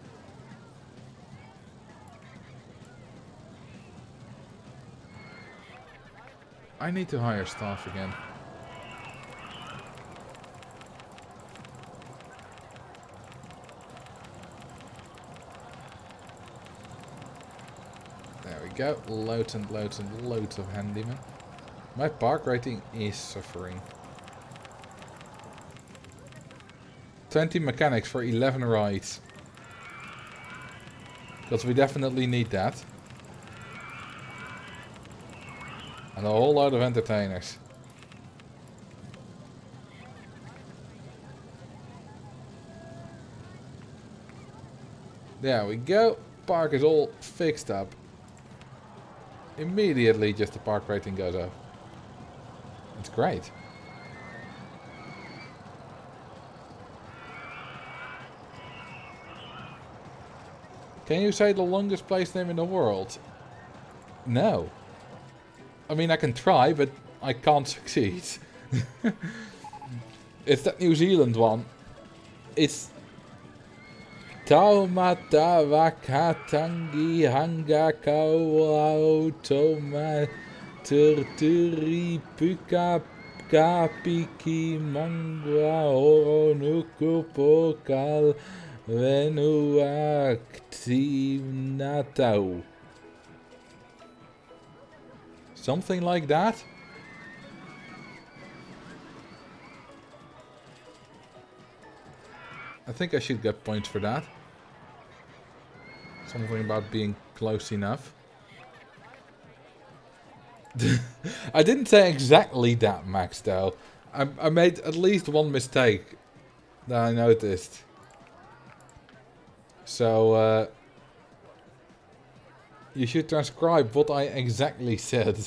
Speaker 1: I need to hire staff again. There we go. Loads and loads and loads of handymen. My park rating is suffering. 20 mechanics for 11 rides. Because we definitely need that. And a whole lot of entertainers. There we go. Park is all fixed up. Immediately just the park rating goes up. It's great. Can you say the longest place name in the world? No. I mean, I can try, but I can't succeed. It's that New Zealand one. It's Taumata Wakatangi Hanga Kaua Toma Turturi Puka Kapiki Mangwa Oro Nuku Pokal Venuakti Natau. Something like that? I think I should get points for that. Something about being close enough. I didn't say exactly that, Max, though. I made at least one mistake that I noticed. So, you should transcribe what I exactly said.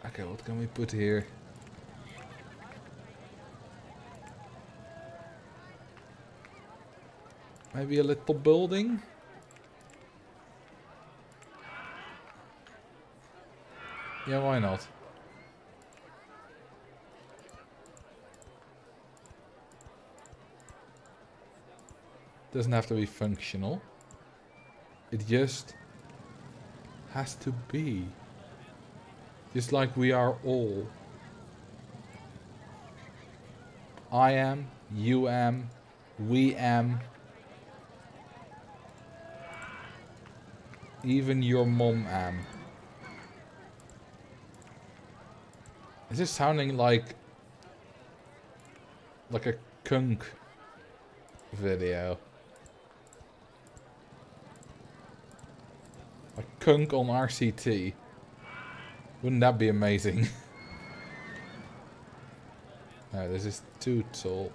Speaker 1: Okay, what can we put here? Maybe a little building? Yeah, why not? Doesn't have to be functional. It just has to be. Just like we are all. I am, you am, we am. Even your mom am. Is this sounding like a kunk video? Like kunk on RCT. Wouldn't that be amazing? No, this is too tall.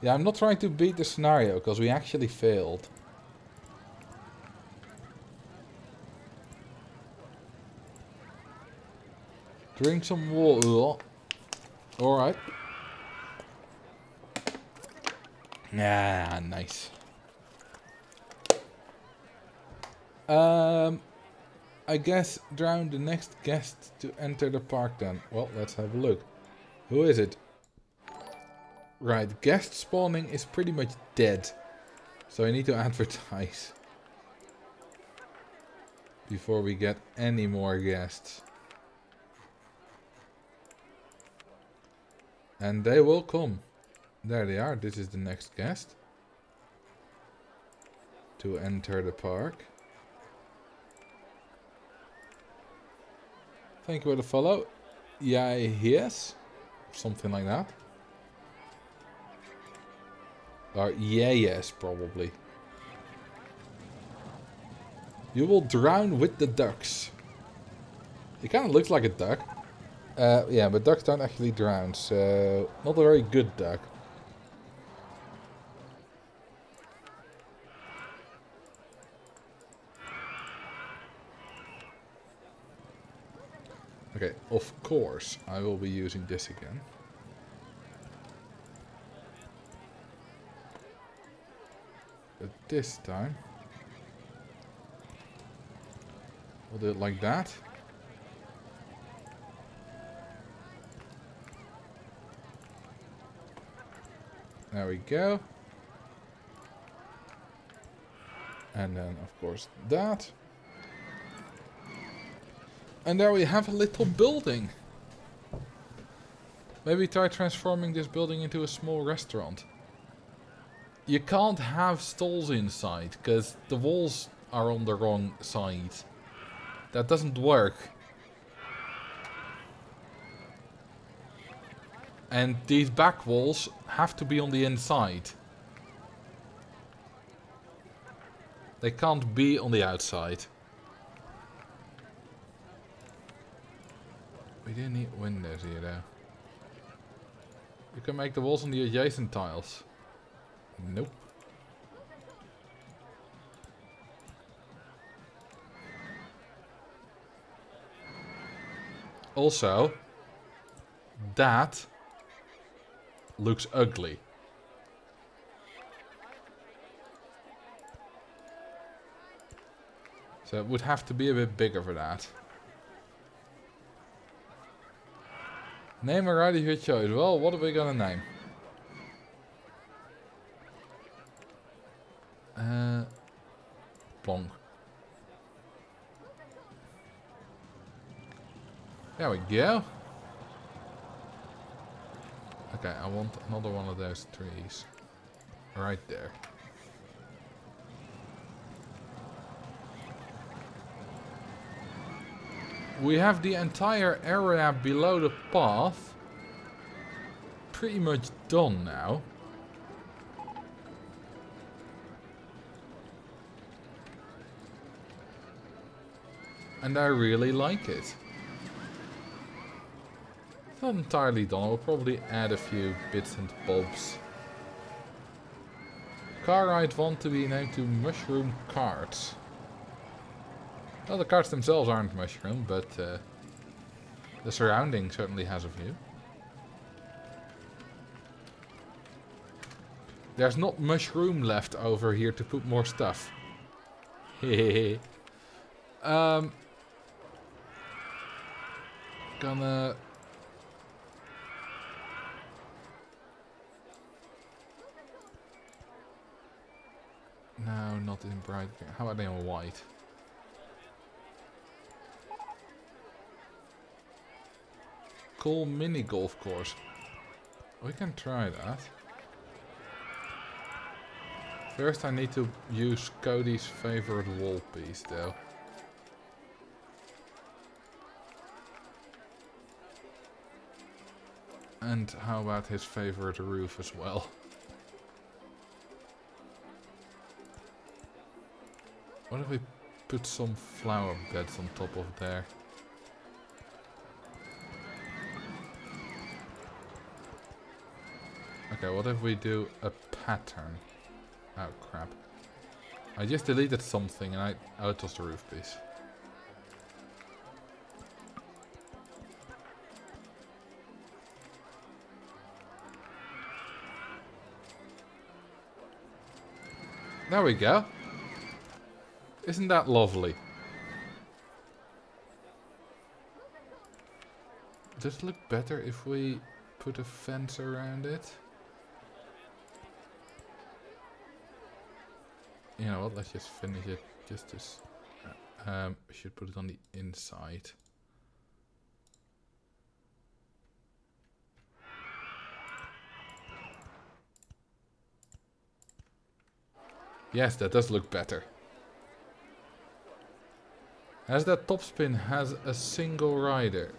Speaker 1: Yeah, I'm not trying to beat the scenario, because we actually failed. Drink some water. Alright. Yeah, nice. I guess drown the next guest to enter the park then. Well, let's have a look. Who is it? Right, guest spawning is pretty much dead. So I need to advertise. Before we get any more guests. And they will come. There they are. This is the next guest. To enter the park. Thank you for the follow. Yeah, yes. Something like that. Or yeah, yes, probably. You will drown with the ducks. It kind of looks like a duck. Yeah, but ducks don't actually drown, so not a very good duck. Okay, of course I will be using this again. But this time we'll do it like that. There we go. And then of course that. And there we have a little building. Maybe try transforming this building into a small restaurant. You can't have stalls inside, because the walls are on the wrong side. That doesn't work. And these back walls have to be on the inside. They can't be on the outside. We do need windows here though. You can make the walls on the adjacent tiles. Nope. Also, that looks ugly. So it would have to be a bit bigger for that. Name a ride of your choice. Well, what are we gonna name? Plonk. There we go. Okay, I want another one of those trees. Right there. We have the entire area below the path pretty much done now. And I really like it. It's not entirely done. I'll probably add a few bits and bobs. Car ride want to be named to mushroom carts. Well, the carts themselves aren't mushroom, but the surrounding certainly has a few. There's not much room left over here to put more stuff. Hehehe. Gonna... No, not in bright. How about in white? Cool mini golf course. We can try that. First I need to use Cody's favorite wall piece though. And how about his favorite roof as well? What if we put some flower beds on top of there? Okay, what if we do a pattern? Oh crap. I just deleted something and oh, it was the roof piece. There we go. Isn't that lovely? Does it look better if we put a fence around it? You know what, let's just finish it just as... we should put it on the inside. Yes, that does look better. As that topspin has a single rider.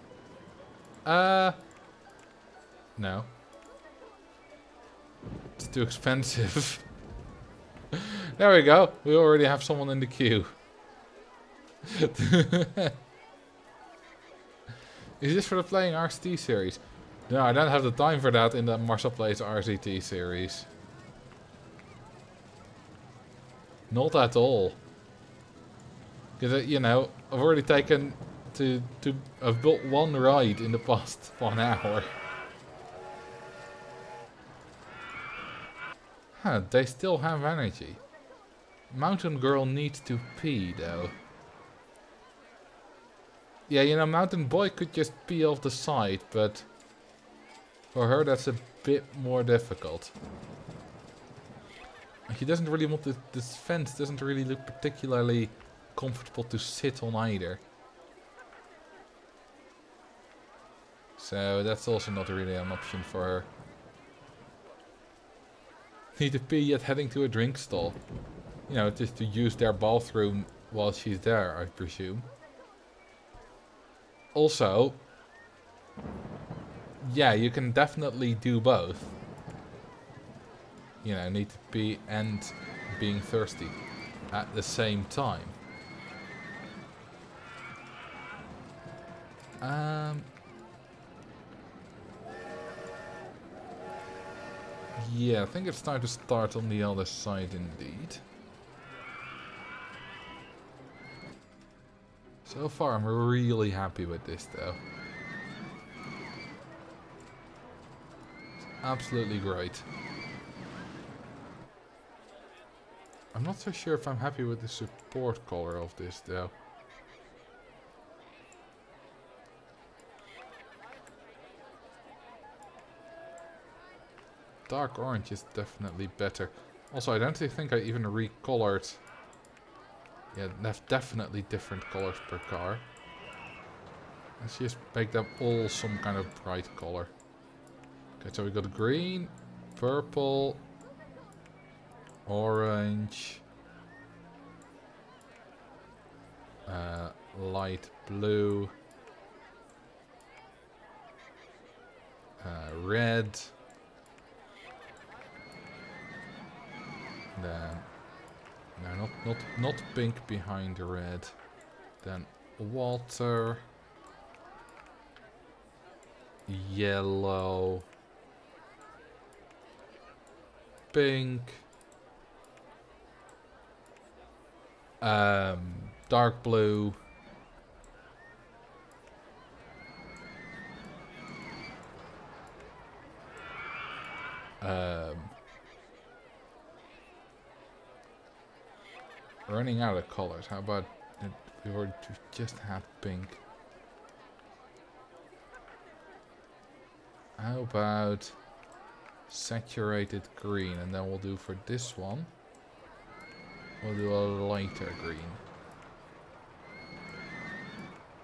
Speaker 1: No. It's too expensive. There we go. We already have someone in the queue. Is this for the playing RCT series? No, I don't have the time for that in the Marcel Plays RCT series. Not at all. Because, you know, I've already taken I've built one ride in the past 1 hour. Huh, they still have energy. Mountain Girl needs to pee, though. Yeah, you know, Mountain Boy could just pee off the side, but for her that's a bit more difficult. And she doesn't really want this fence doesn't really look particularly comfortable to sit on either. So that's also not really an option for her. Need to pee yet heading to a drink stall. You know, just to use their bathroom while she's there, I presume. Also, yeah, you can definitely do both. You know, need to pee and being thirsty at the same time. Yeah, I think it's time to start on the other side indeed. So far I'm really happy with this though. It's absolutely great. I'm not so sure if I'm happy with the support color of this though. Dark orange is definitely better. Also, I don't think I even recolored. Yeah, that's definitely different colors per car. Let's just make them all some kind of bright color. Okay, so we got green, purple, orange, light blue, red, then no, not pink behind the red, then water, yellow, pink, dark blue, running out of colors. How about if we were to just have pink? How about saturated green, and then we'll do for this one, we'll do a lighter green.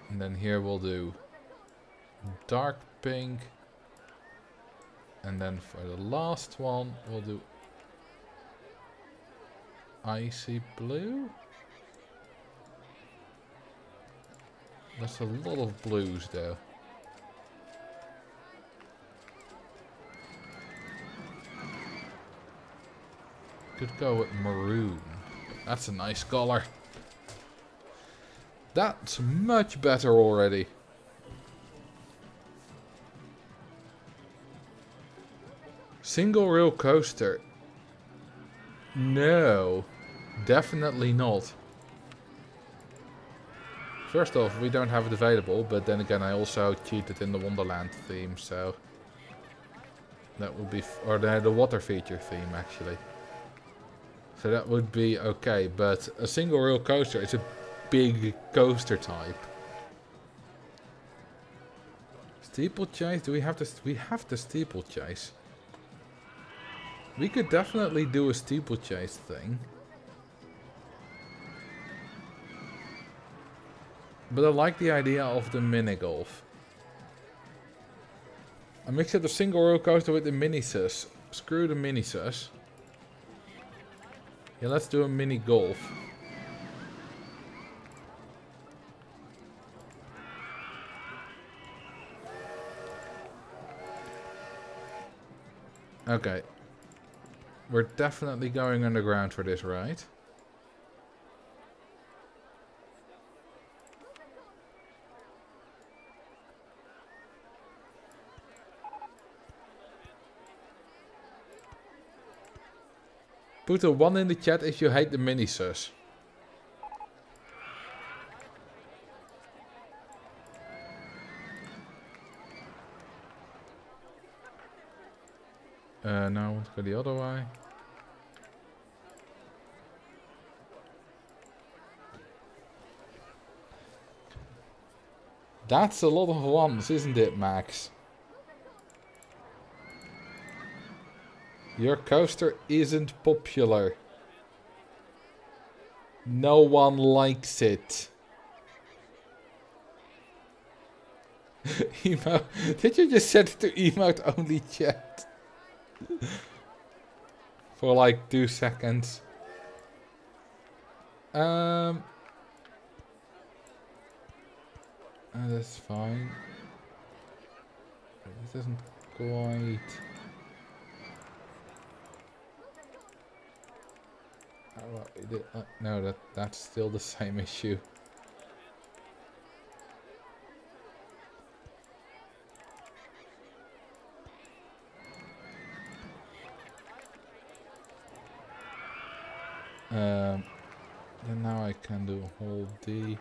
Speaker 1: And then here we'll do dark pink. And then for the last one, we'll do icy blue. That's a lot of blues though. Could go with maroon. That's a nice color. That's much better already. Single rail coaster. No, definitely not. First off, we don't have it available, but then again I also cheated in the Wonderland theme, so that would be, or the water feature theme actually. So that would be okay, but a single rail coaster is a big coaster type. Steeplechase? Do we have this? We have the steeplechase. We could definitely do a steeplechase thing. But I like the idea of the mini golf. I mixed up the single rail coaster with the mini sus. Screw the mini sus. Yeah, let's do a mini golf. Okay. We're definitely going underground for this, right? Put a 1 in the chat if you hate the mini-sus. No, I want to go the other way. That's a lot of ones, isn't it, Max? Your coaster isn't popular. No one likes it. Emo, did you just set it to emote only chat? For like 2 seconds. That's fine. It doesn't quite... no, that's still the same issue. Then now I can do hold D.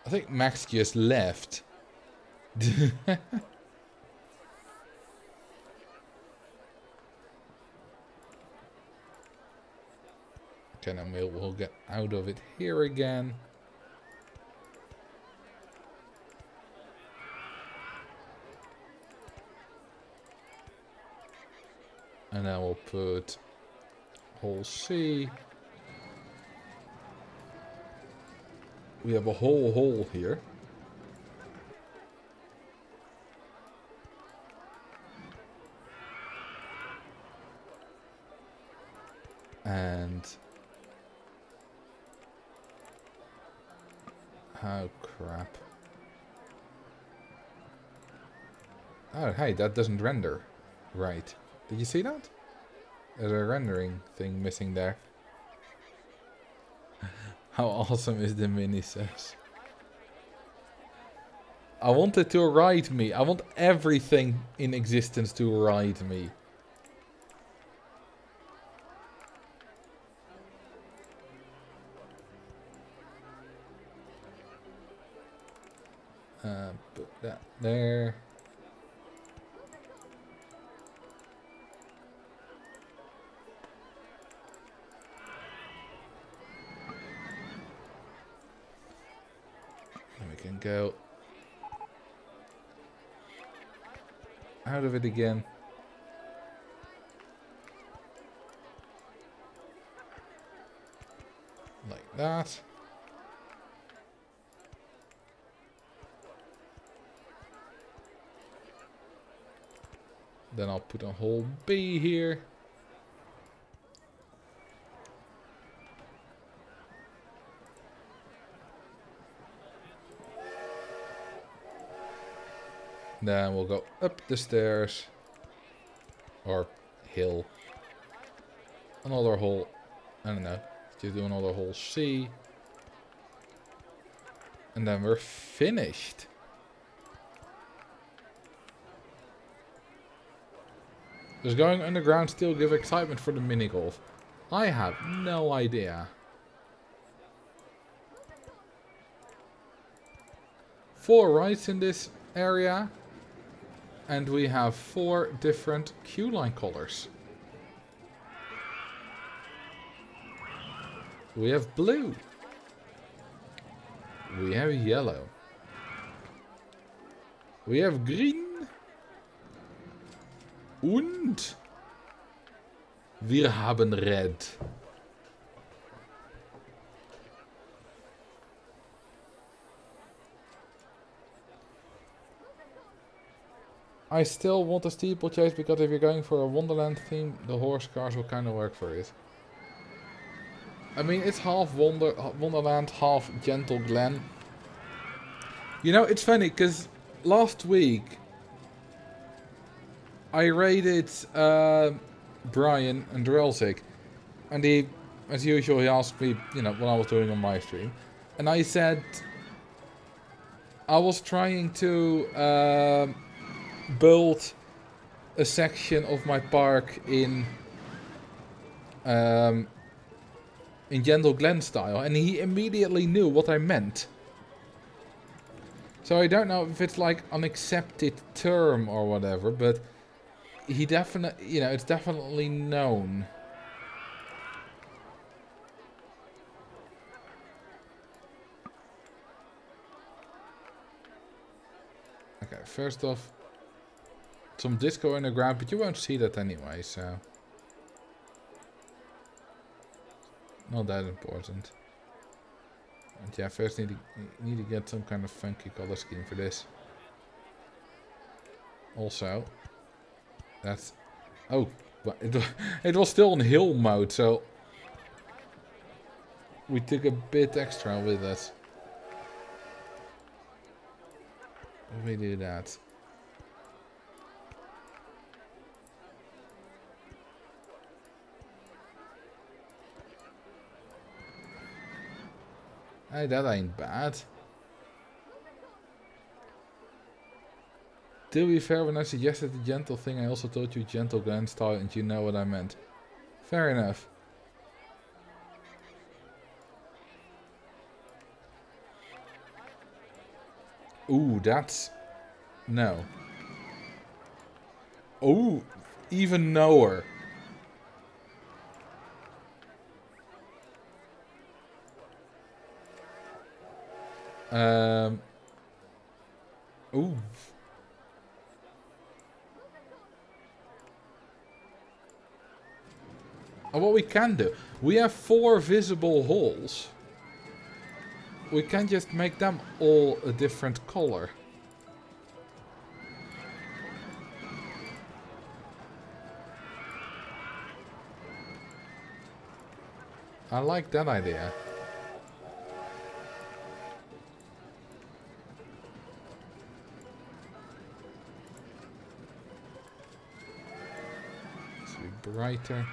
Speaker 1: I think Max just left. Okay, then we'll get out of it here again. And then we'll put hole C. We have a whole hole here. And oh crap. Oh hey, that doesn't render. Right. Did you see that? There's a rendering thing missing there. How awesome is the mini says? I want it to ride me. I want everything in existence to ride me. Put that there. And we can go out of it again. Like that. Then I'll put a hole B here. Then we'll go up the stairs. Or hill. Another hole. I don't know. Just do another hole C. And then we're finished. Does going underground still give excitement for the mini golf? I have no idea. 4 rides in this area. And we have 4 different queue line colors. We have blue. We have yellow. We have green. Und wir haben red. I still want a steeplechase because if you're going for a Wonderland theme, the horse cars will kind of work for it. I mean, it's half Wonderland, half Gentle Glen. You know, it's funny because last week I raided Brian and Drelzik, and he, as usual, he asked me, you know, what I was doing on my stream, and I said I was trying to build a section of my park in Gentle Glen style, and he immediately knew what I meant. So I don't know if it's like an accepted term or whatever, but he definitely, you know, it's definitely known. Okay, first off, some disco in the ground, but you won't see that anyway, so not that important. And yeah, first need to get some kind of funky color scheme for this. Also, that's, oh, but it was still in hill mode, so we took a bit extra with us. If we do that. Hey, that ain't bad. To be fair, when I suggested the gentle thing, I also told you Gentle Glen style, and you know what I meant. Fair enough. Ooh, that's... No. Ooh, even lower. Ooh. And what we can do, we have 4 visible holes. We can just make them all a different color. I like that idea. Let's be brighter.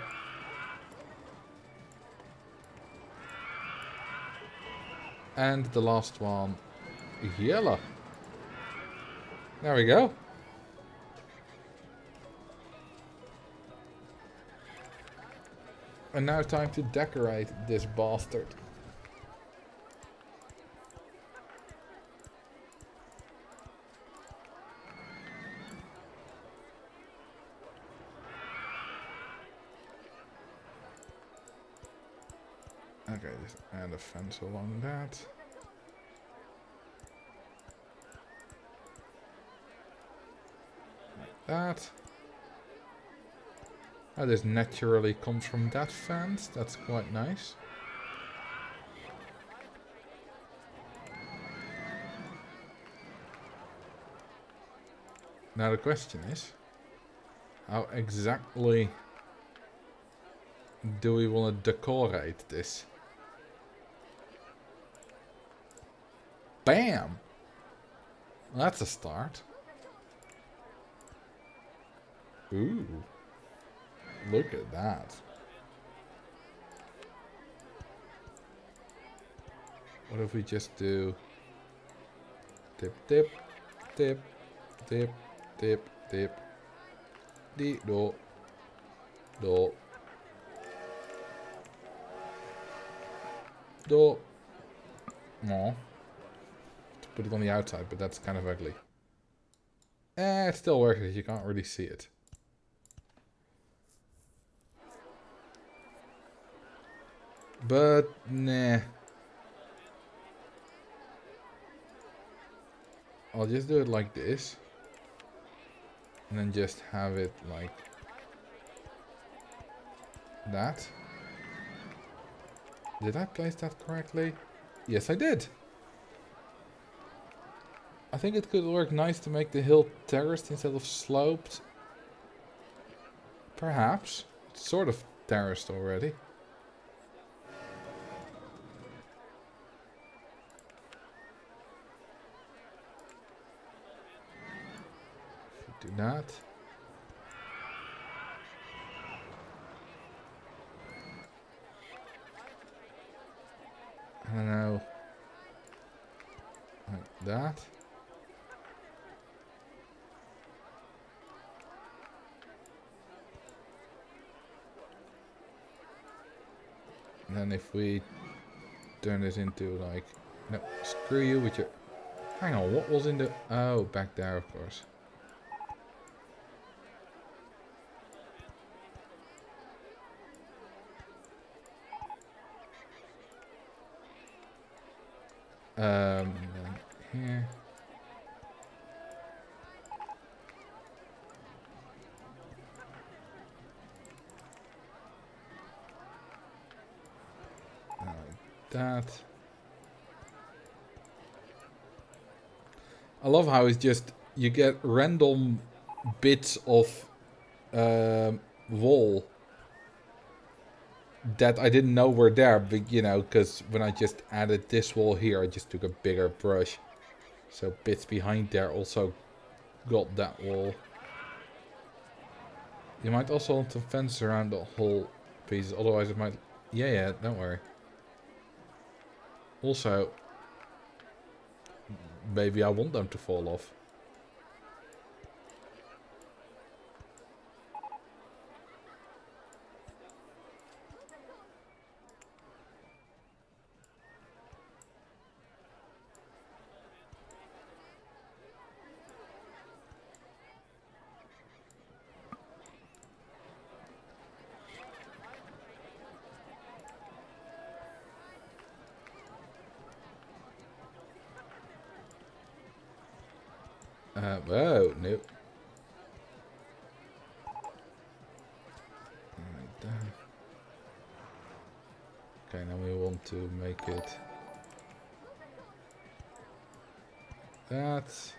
Speaker 1: And the last one, yellow. There we go. And now time to decorate this bastard. Okay, just add a fence along that. Like that. Oh, this naturally comes from that fence. That's quite nice. Now the question is, how exactly do we want to decorate this? Bam! Well, that's a start. Ooh. Look at that. What if we just do dip, dip, dip, dip, dip, dip, do, do, do. No. To put it on the outside, but that's kind of ugly. It still works, you can't really see it. But, nah. I'll just do it like this. And then just have it like that. Did I place that correctly? Yes, I did. I think it could work nice to make the hill terraced instead of sloped. Perhaps. It's sort of terraced already. Do that. I don't know. Like that. And then if we turn this into like... No, screw you with your... Hang on, what was in the... Oh, back there, of course. Here. Like that. I love how it's just, you get random bits of wall that I didn't know were there, but you know, because when I just added this wall here, I just took a bigger brush. So bits behind there also got that wall. You might also want to fence around the whole piece, otherwise it might... Yeah, don't worry. Also, maybe I want them to fall off. Oh, no. Like that. Okay, now we want to make it that.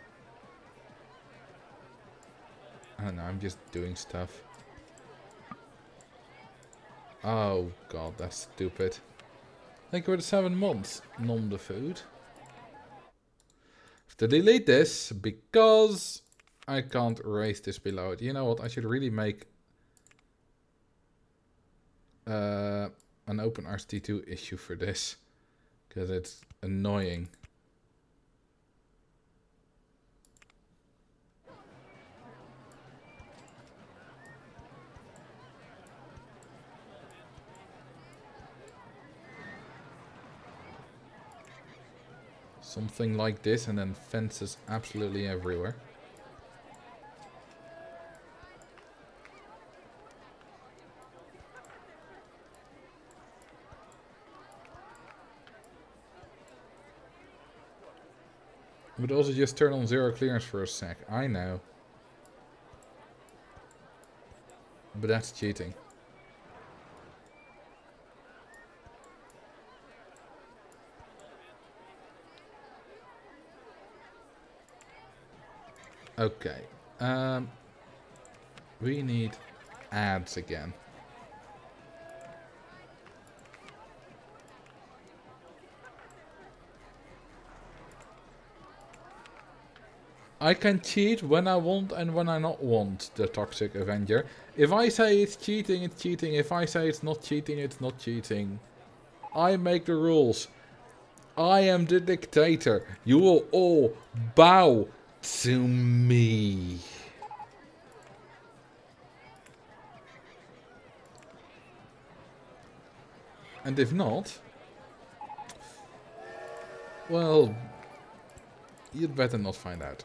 Speaker 1: I don't know, I'm just doing stuff. Oh god, that's stupid. Thank you for the 7 months. Nom the food. Have to delete this because I can't erase this below it. You know what? I should really make an OpenRCT2 issue for this because it's annoying. Something like this and then fences absolutely everywhere. But also just turn on 0 clearance for a sec. I know. But that's cheating. Okay. We need ads again. I can cheat when I want and when I not want, the Toxic Avenger. If I say it's cheating, it's cheating. If I say it's not cheating, it's not cheating. I make the rules. I am the dictator. You will all bow to me. And if not, well, you'd better not find out.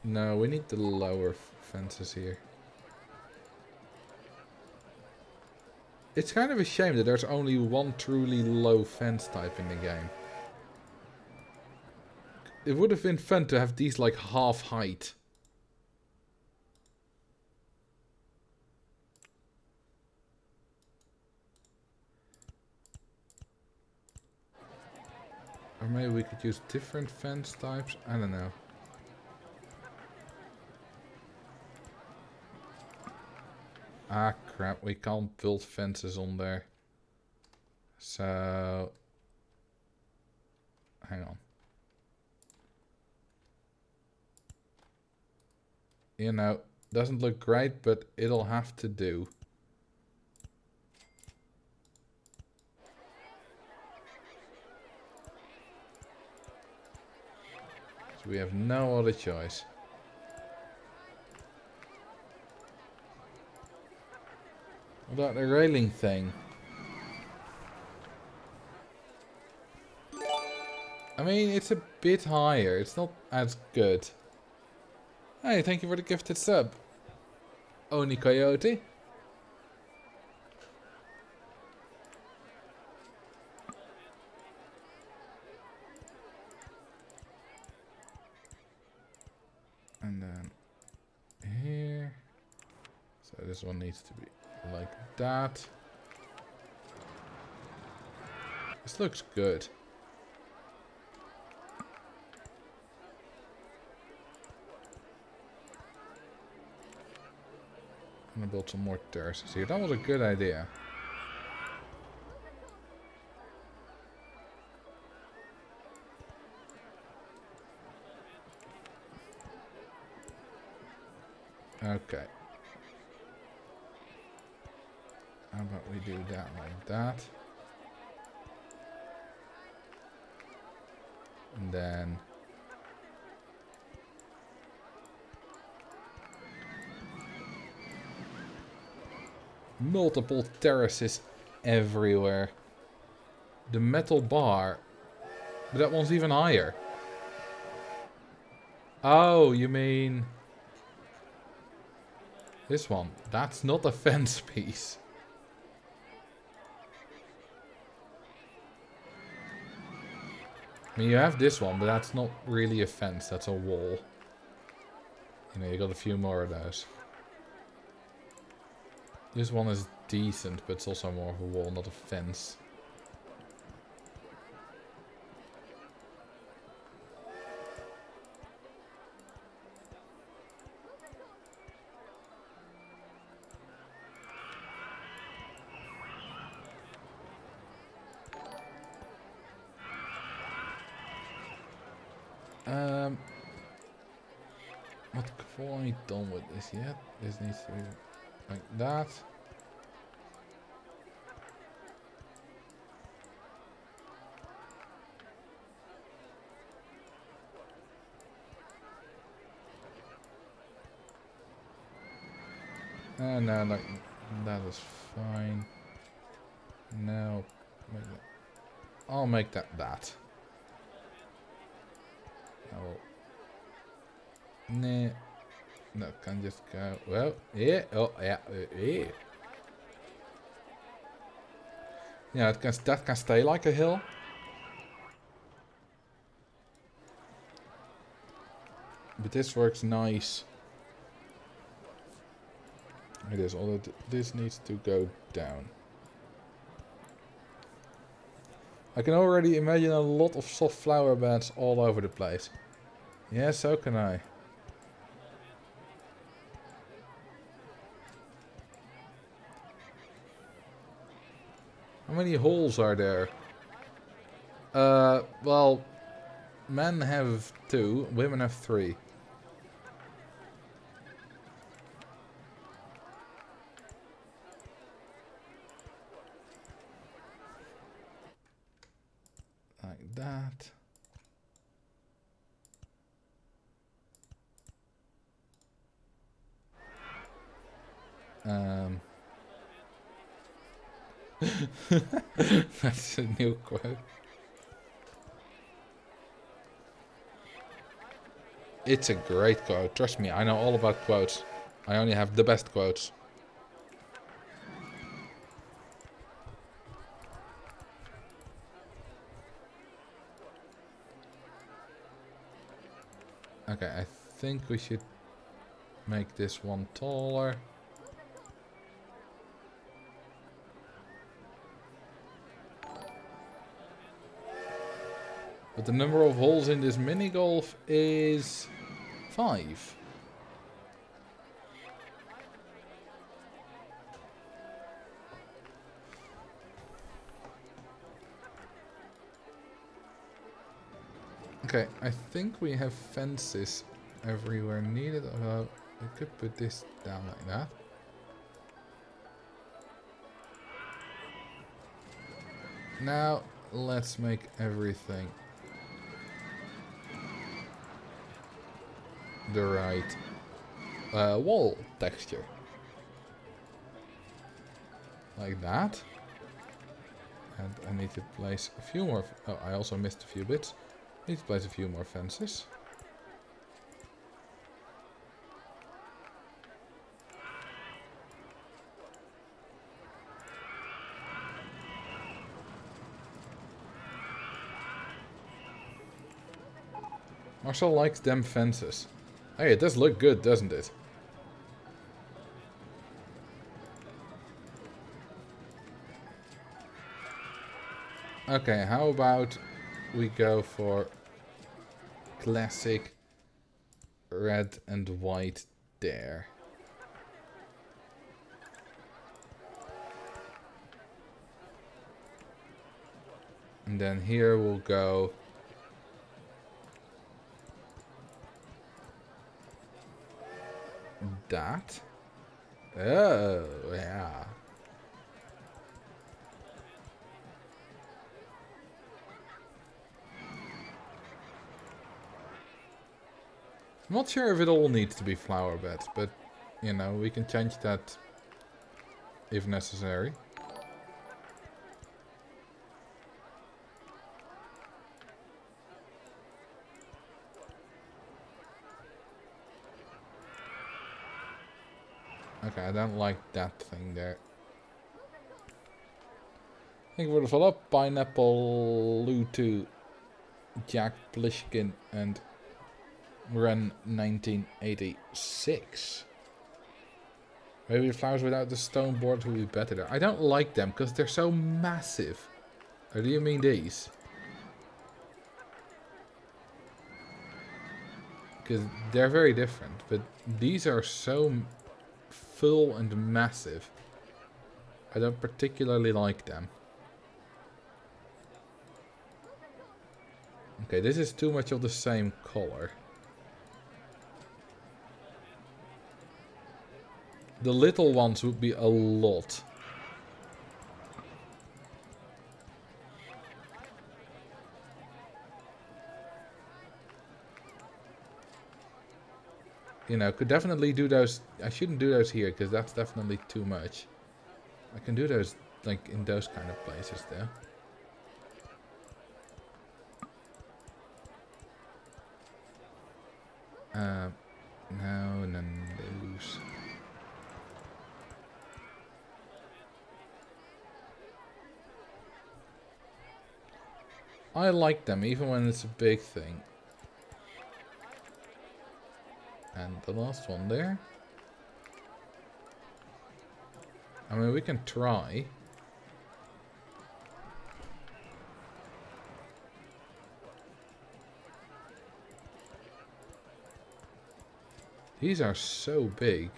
Speaker 1: No, we need the lower fences here. It's kind of a shame that there's only one truly low fence type in the game. It would have been fun to have these like half height. Or maybe we could use different fence types. I don't know. Ah, crap. We can't build fences on there. So... hang on. You know, doesn't look great, but it'll have to do. So we have no other choice. What about the railing thing? I mean, it's a bit higher. It's not as good. Hey, thank you for the gifted sub. Oni Coyote. And then here. So this one needs to be like that. This looks good. I'm gonna build some more terraces here. That was a good idea. Okay. How about we do that like that? And then... multiple terraces everywhere. The metal bar. But that one's even higher. Oh, you mean... this one. That's not a fence piece. I mean, you have this one, but that's not really a fence, that's a wall. You know, you got a few more of those. This one is decent, but it's also more of a wall, not a fence. Not quite done with this yet. This needs to be like that. No, like that is fine. Now, I'll make that that. Nah, that can just go. Well, yeah. Oh, yeah. Yeah. Yeah, that can stay like a hill. But this works nice. It is, although this needs to go down. I can already imagine a lot of soft flower beds all over the place. Yeah, so can I. How many holes are there? Well, men have 2, women have 3. Like that. That's a new quote. It's a great quote. Trust me, I know all about quotes. I only have the best quotes. Okay, I think we should make this one taller. But the number of holes in this mini golf is 5. Okay, I think we have fences everywhere needed. Although we could put this down like that. Now let's make everything the right wall texture. Like that. And I need to place a few more. Oh, I also missed a few bits. Need to place a few more fences. Marcel likes them fences. Hey, it does look good, doesn't it? Okay, how about we go for classic red and white there. And then here we'll go that. Oh, yeah. I'm not sure if it all needs to be flower beds, but, you know, we can change that if necessary. Okay, I don't like that thing there. Thank you for the follow-up, Pineapple Lou 2. Jack Plishkin and Ren 1986. Maybe the flowers without the stone borders would be better there. I don't like them because they're so massive. Or do you mean these? Because they're very different. But these are so full and massive. I don't particularly like them. Okay, this is too much of the same color. The little ones would be a lot. You know, could definitely do those. I shouldn't do those here because that's definitely too much. I can do those like in those kind of places there. No, and then those. I like them even when it's a big thing. And the last one there. I mean, we can try. These are so big.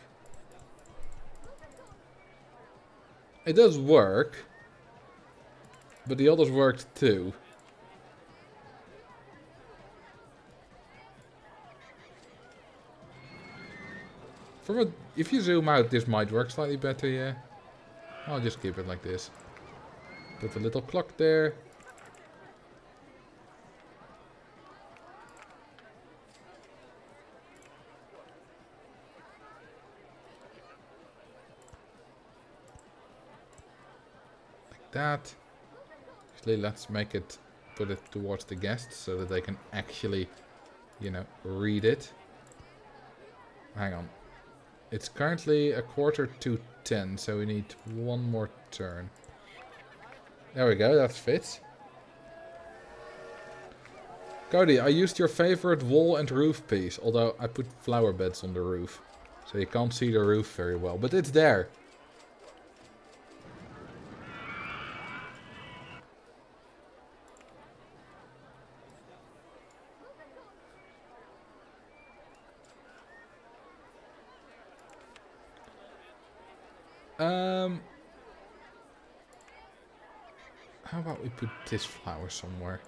Speaker 1: It does work. But the others worked too. If you zoom out, this might work slightly better, yeah. I'll just keep it like this. Put a little clock there. Like that. Actually, let's make it, put it towards the guests so that they can actually, you know, read it. Hang on. It's currently 9:45, so we need one more turn. There we go, that fits. Cody, I used your favorite wall and roof piece, although I put flower beds on the roof. So you can't see the roof very well, but it's there. How about we put this flower somewhere?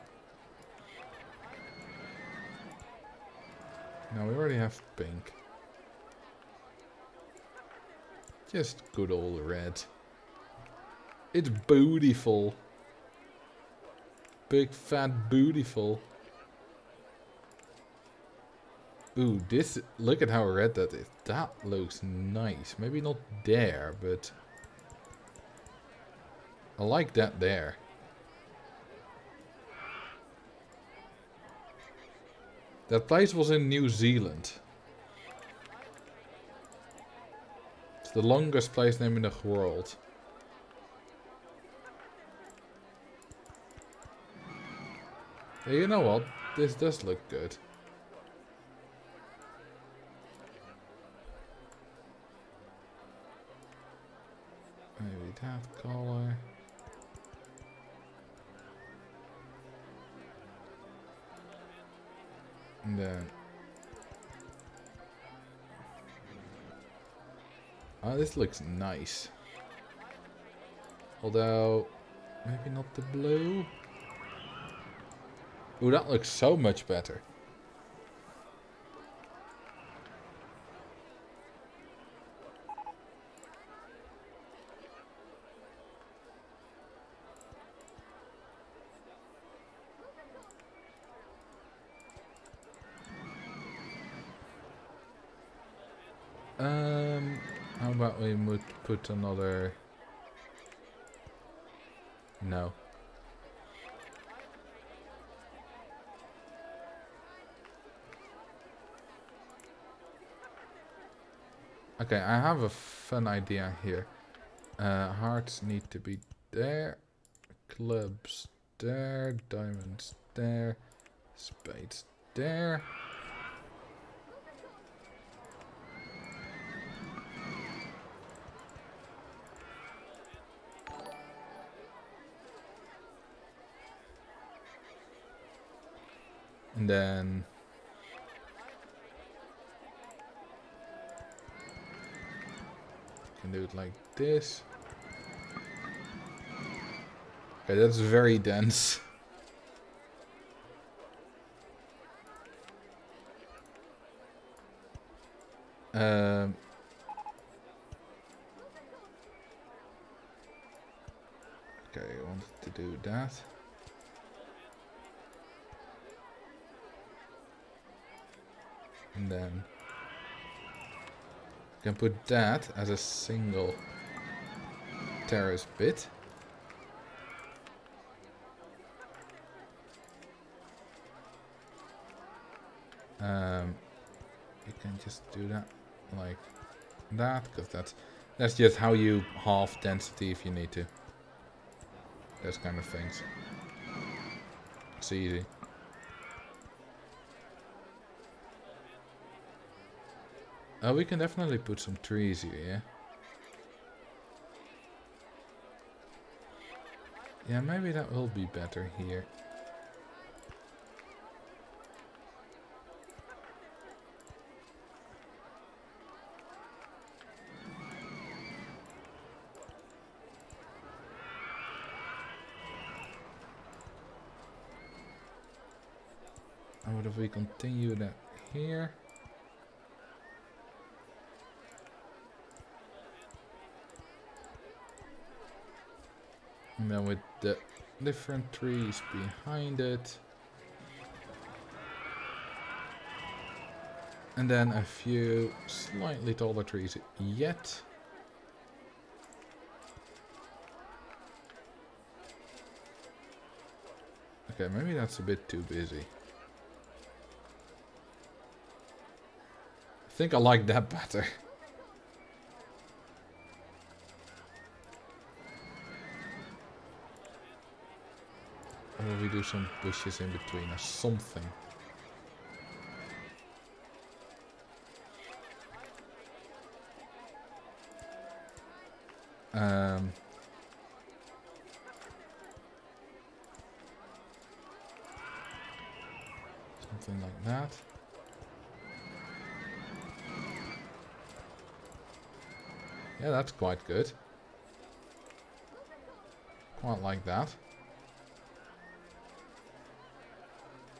Speaker 1: No, we already have pink. Just good old red. It's beautiful. Big fat beautiful. Ooh, this, look at how red that is. That looks nice. Maybe not there, but I like that there. That place was in New Zealand. It's the longest place name in the world. Yeah, you know what? This does look good. Maybe that color. And then... oh, this looks nice. Although, maybe not the blue. Ooh, that looks so much better. How about we put another... no. Okay, I have a fun idea here. Hearts need to be there. Clubs there. Diamonds there. Spades there. And then can do it like this. Okay, that's very dense. Okay, I wanted to do that. And then you can put that as a single terrace bit. You can just do that like that, because that's just how you halve density if you need to. Those kind of things. It's easy. We can definitely put some trees here, yeah? Yeah, maybe that will be better here. And what if we continue that here? And then with the different trees behind it. And then a few slightly taller trees yet. Okay, maybe that's a bit too busy. I think I like that better. Or we do some bushes in between or something. Something like that. Yeah, that's quite good. Quite like that.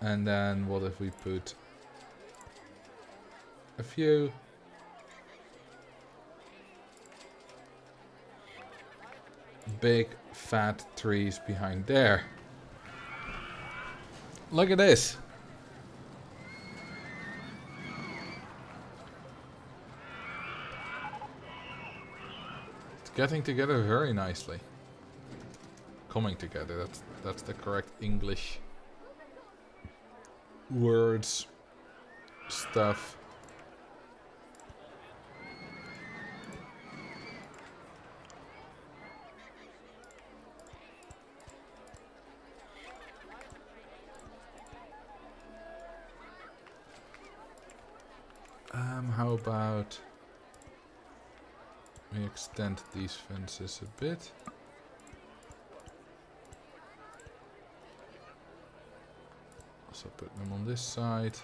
Speaker 1: And then what if we put a few big fat trees behind there? Look at this. It's getting together very nicely. Coming together, that's the correct English words, stuff. How about we extend these fences a bit? Also put them on this side.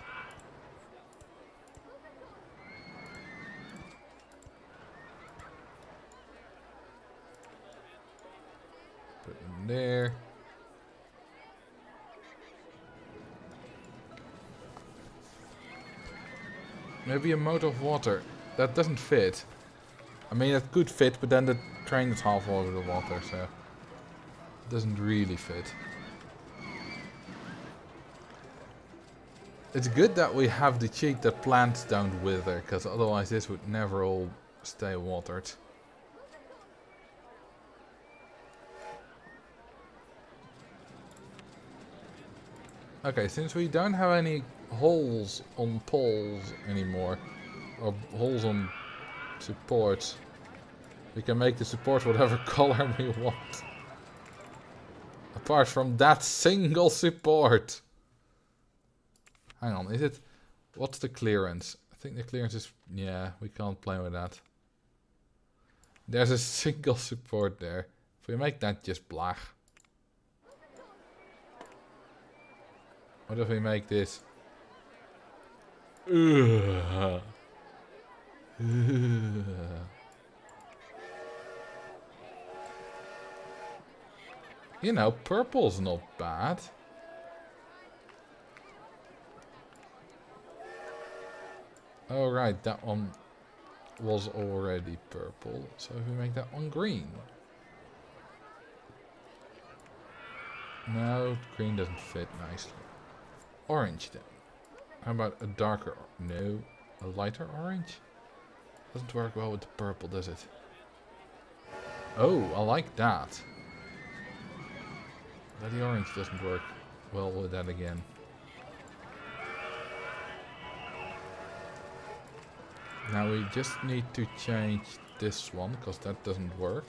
Speaker 1: Put them there. Maybe a moat of water. That doesn't fit. I mean, it could fit, but then the train is half over the water, so it doesn't really fit. It's good that we have the cheat that plants don't wither, because otherwise this would never all stay watered. Okay, since we don't have any holes on poles anymore, or holes on supports, we can make the support whatever color we want. Apart from that single support. Hang on, is it... What's the clearance? I think the clearance is... Yeah, we can't play with that. There's a single support there. If we make that just black. What if we make this? Ugh. Ugh. You know, purple's not bad. Oh right, that one was already purple. So if we make that one green. No, green doesn't fit nicely. Orange then. How about a darker... No, a lighter orange? Doesn't work well with the purple, does it? Oh, I like that. But the orange doesn't work well with that again. Now we just need to change this one, because that doesn't work.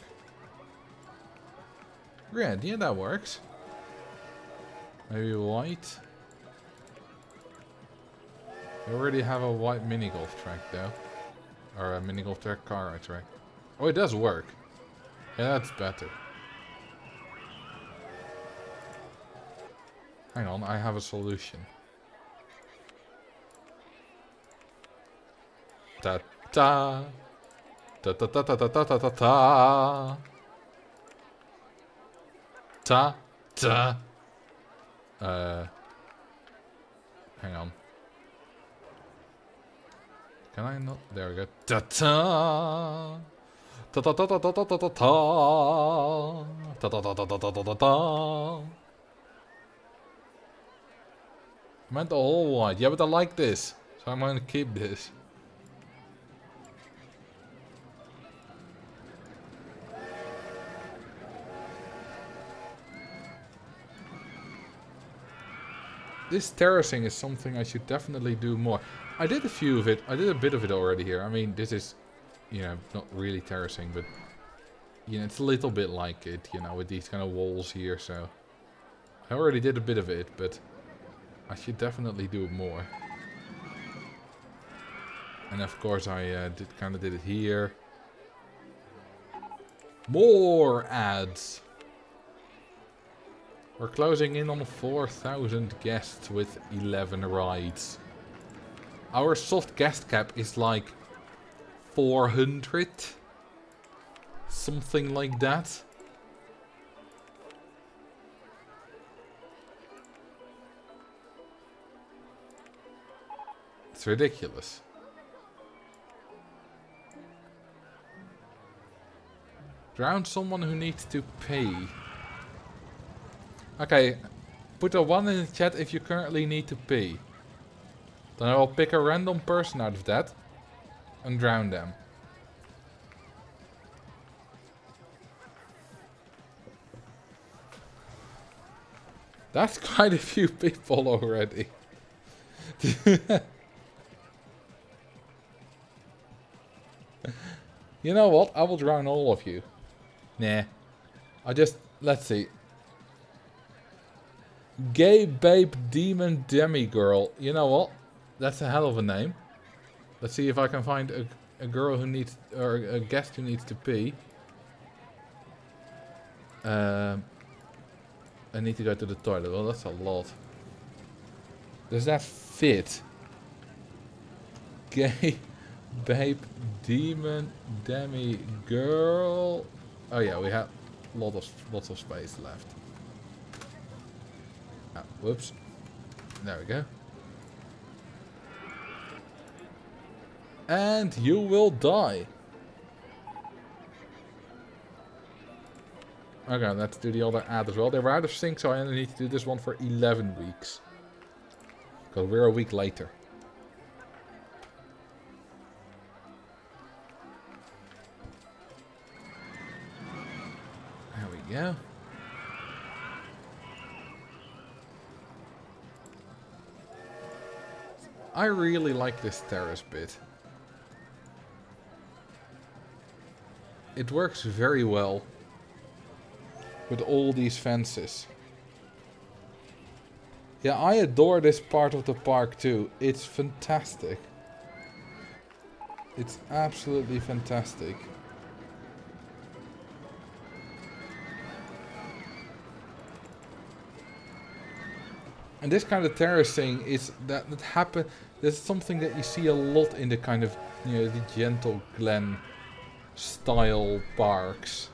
Speaker 1: Red, yeah, that works. Maybe white. We already have a white mini golf track though. Or a mini golf track car track. Oh, it does work. Yeah, that's better. Hang on, I have a solution. Ta ta ta ta ta ta ta ta ta ta ta ta ta. Hang on. Can I not? There we go. Ta ta ta ta ta ta ta ta ta ta ta ta ta ta ta ta ta. I meant the whole white. Yeah, but I like this, so I'm gonna keep this. This terracing is something I should definitely do more. I did a few of it. I did a bit of it already here. I mean, this is, you know, not really terracing, but, you know, it's a little bit like it, you know, with these kind of walls here, so. I already did a bit of it, but I should definitely do it more. And of course I kind of did it here. More ads! We're closing in on 4,000 guests with 11 rides. Our soft guest cap is like 400. Something like that. It's ridiculous. Drown someone who needs to pay. Okay, put a 1 in the chat if you currently need to pee. Then I will pick a random person out of that and drown them. That's quite a few people already. You know what? I will drown all of you. Nah. Let's see. Gay Babe Demon Demigirl. You know what? That's a hell of a name. Let's see if I can find a girl who needs, or a guest who needs to pee. I need to go to the toilet. Well, that's a lot. Does that fit? Gay Babe Demon Demigirl. Oh yeah, we have lots of space left. Oh, whoops. There we go. And you will die. Okay, let's do the other ad as well. They were out of sync, so I only need to do this one for 11 weeks. Because we're a week later. There we go. I really like this terrace bit. It works very well with all these fences. Yeah, I adore this part of the park too. It's fantastic. It's absolutely fantastic. And this kind of terracing is that happen. That's something that you see a lot in the kind of, you know, the gentle glen style parks.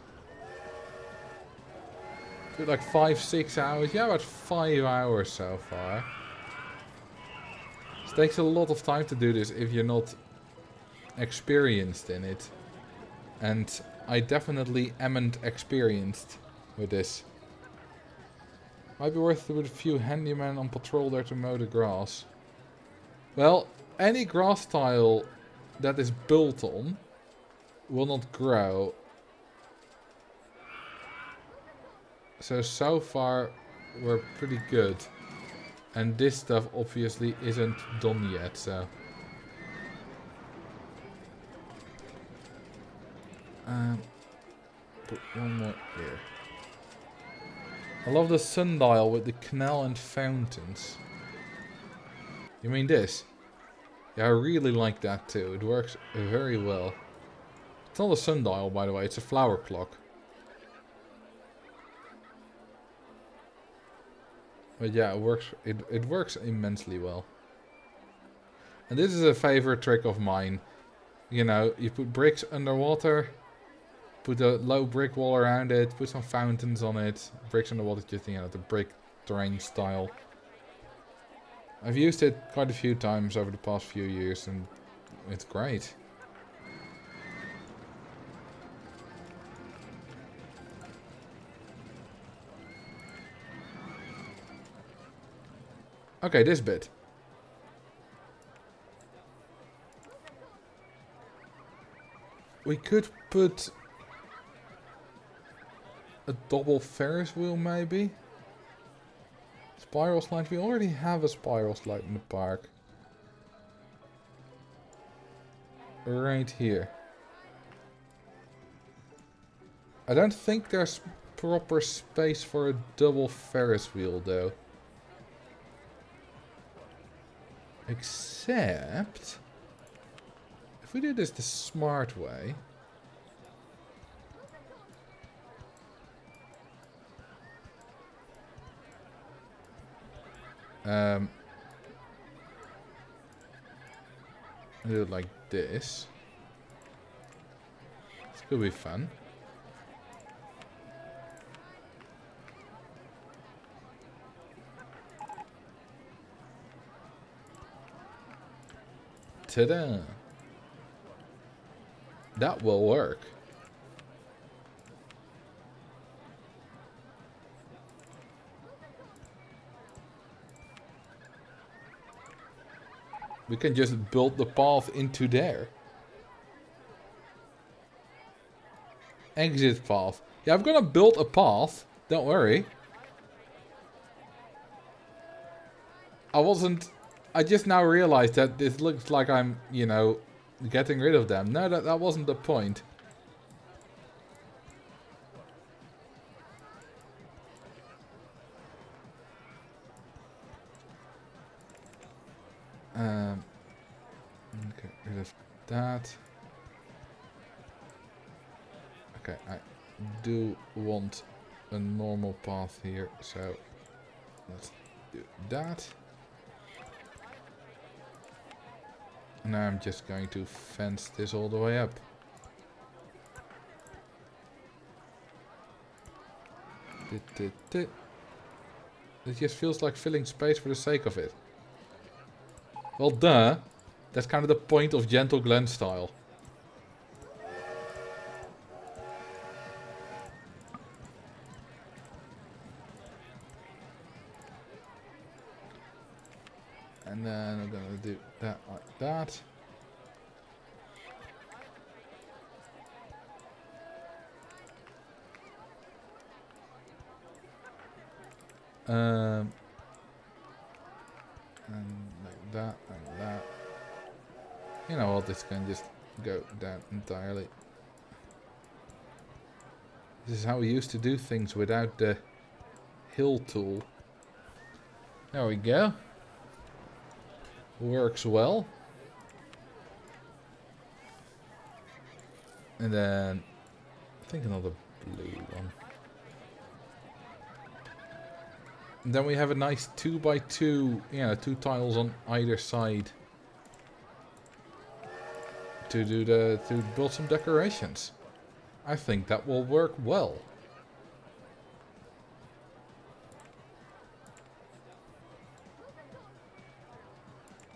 Speaker 1: Like 5-6 hours. Yeah, about 5 hours so far. It takes a lot of time to do this if you're not experienced in it. And I definitely amn't experienced with this. Might be worth it with a few handymen on patrol there to mow the grass. Well, any grass tile that is built on will not grow. So far we're pretty good. And this stuff obviously isn't done yet, so. Put one more here. I love the sundial with the canal and fountains. You mean this? Yeah, I really like that too. It works very well. It's not a sundial, by the way. It's a flower clock. But yeah, it works. It works immensely well. And this is a favorite trick of mine. You know, you put bricks underwater, put a low brick wall around it, put some fountains on it. Bricks underwater, just, you know, the brick terrain style. I've used it quite a few times over the past few years, and it's great. Okay, this bit. We could put a double Ferris wheel, maybe. Spiral slide. We already have a spiral slide in the park. Right here. I don't think there's proper space for a double Ferris wheel, though. Except, if we do this the smart way, do it like this. This could be fun. Ta-da! That will work. We can just build the path into there. Exit path. Yeah, I'm gonna build a path. Don't worry. I just now realized that this looks like I'm, you know, getting rid of them. No, that wasn't the point. Okay, rid of that. Okay, I do want a normal path here, so let's do that. Now I'm just going to fence this all the way up. It just feels like filling space for the sake of it. Well, duh. That's kind of the point of gentle glen style. And then I'm gonna do that like that. And like that and that. You know what, this can just go down entirely. This is how we used to do things without the hill tool. There we go. Works well. And then I think another blue one. And then we have a nice 2x2, yeah, 2 tiles on either side to build some decorations. I think that will work well.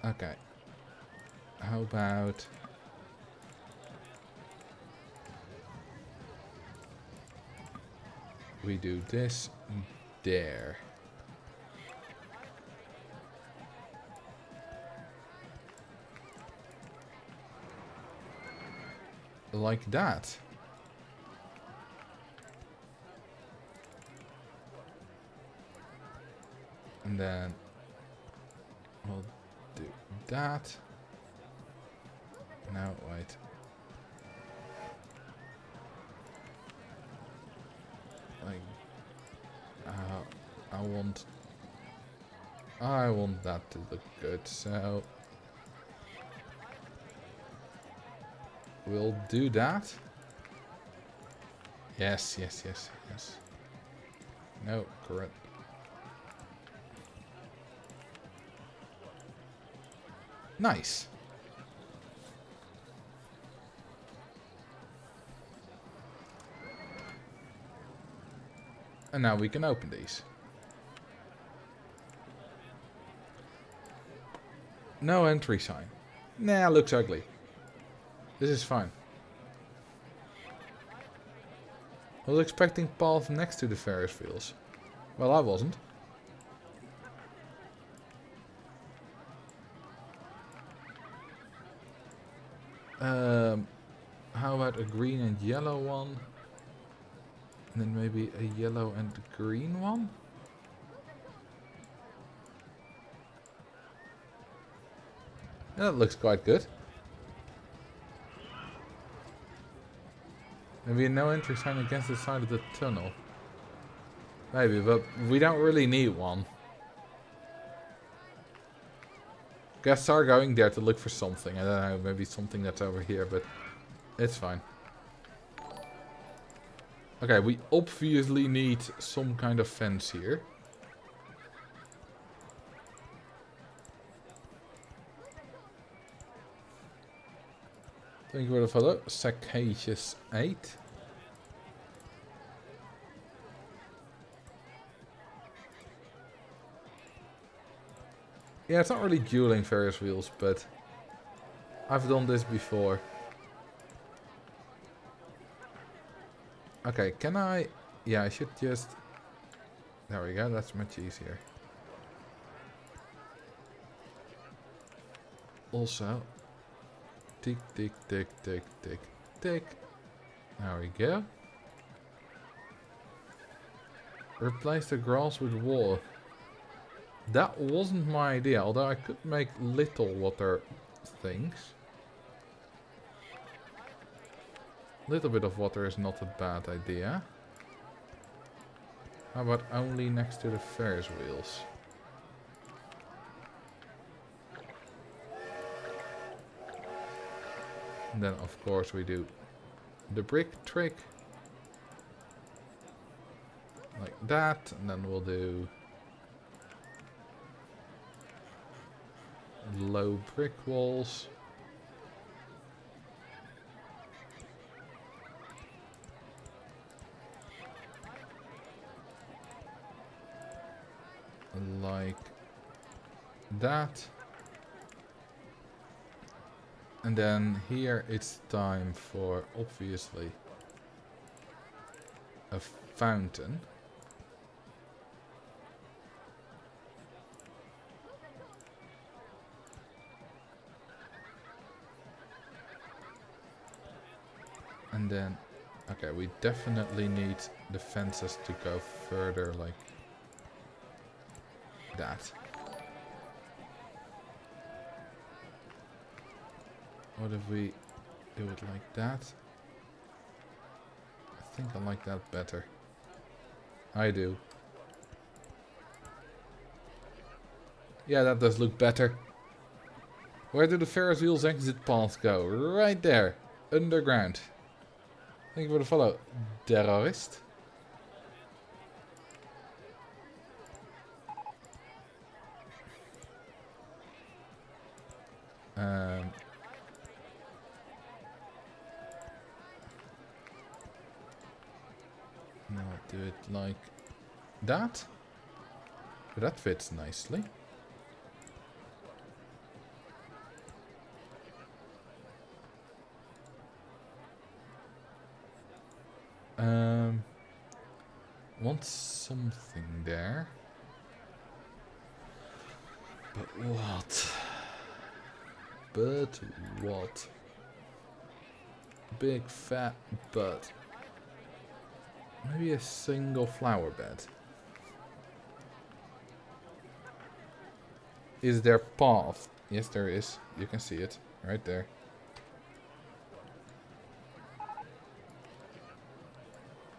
Speaker 1: Okay. How about we do this there. Like that. And then we'll do that. No, wait. Like, I want that to look good, so we'll do that. Yes, yes, yes, yes. No, correct. Nice. And now we can open these. No entry sign. Nah, looks ugly. This is fine. I was expecting path next to the Ferris wheels. Well, I wasn't. How about a green and yellow one? And then maybe a yellow and green one? That looks quite good. Maybe a no entry sign against the side of the tunnel. Maybe, but we don't really need one. Guests are going there to look for something. I don't know, maybe something that's over here, but it's fine. Okay, we obviously need some kind of fence here. Thank you for the follow. Sagacious 8. Yeah, it's not really dueling Ferris wheels, but I've done this before. Okay, can I... Yeah, I should just... There we go, that's much easier. Also... Tick, tick, tick, tick, tick, tick. There we go. Replace the grass with water. That wasn't my idea, although I could make little water things. A little bit of water is not a bad idea. How about only next to the Ferris wheels? And then of course we do the brick trick. Like that, and then we'll do low brick walls. Like that. And then here it's time for, obviously, a fountain. And then, okay, we definitely need the fences to go further like that. What if we do it like that? I think I like that better. I do. Yeah, that does look better. Where do the Ferris wheels exit paths go? Right there. Underground. Thank you for the follow, terrorist. Now do it like that. That fits nicely. Want something there. But what? But what? Big fat butt. Maybe a single flower bed. Is there path? Yes, there is. You can see it right there.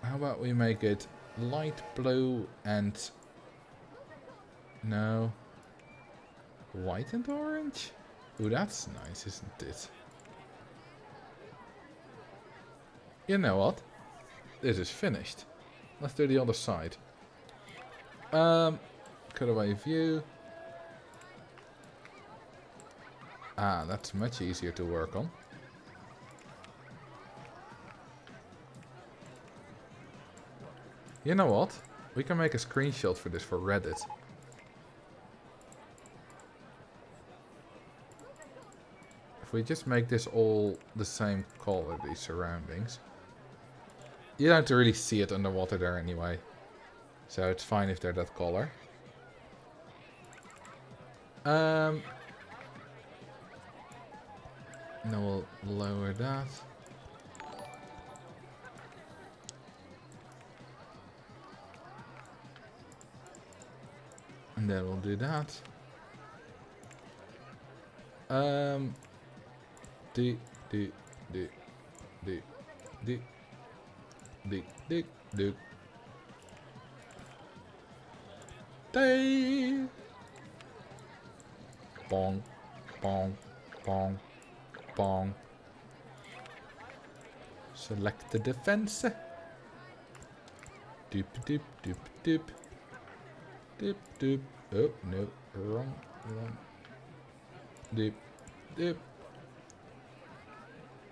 Speaker 1: How about we make it light blue and... No. White and orange? Ooh, that's nice, isn't it? You know what? This is finished. Let's do the other side. Cutaway view. Ah, that's much easier to work on. You know what? We can make a screenshot for this for Reddit. If we just make this all the same color, these surroundings. You don't really see it underwater there anyway. So it's fine if they're that color. Now we'll lower that. And then we'll do that. Do. Day. Bong, bong, bong, bong. Select the defense. Doop, doop, doop, doop. Doop, doop. Oh, no. Wrong. Doop, doop.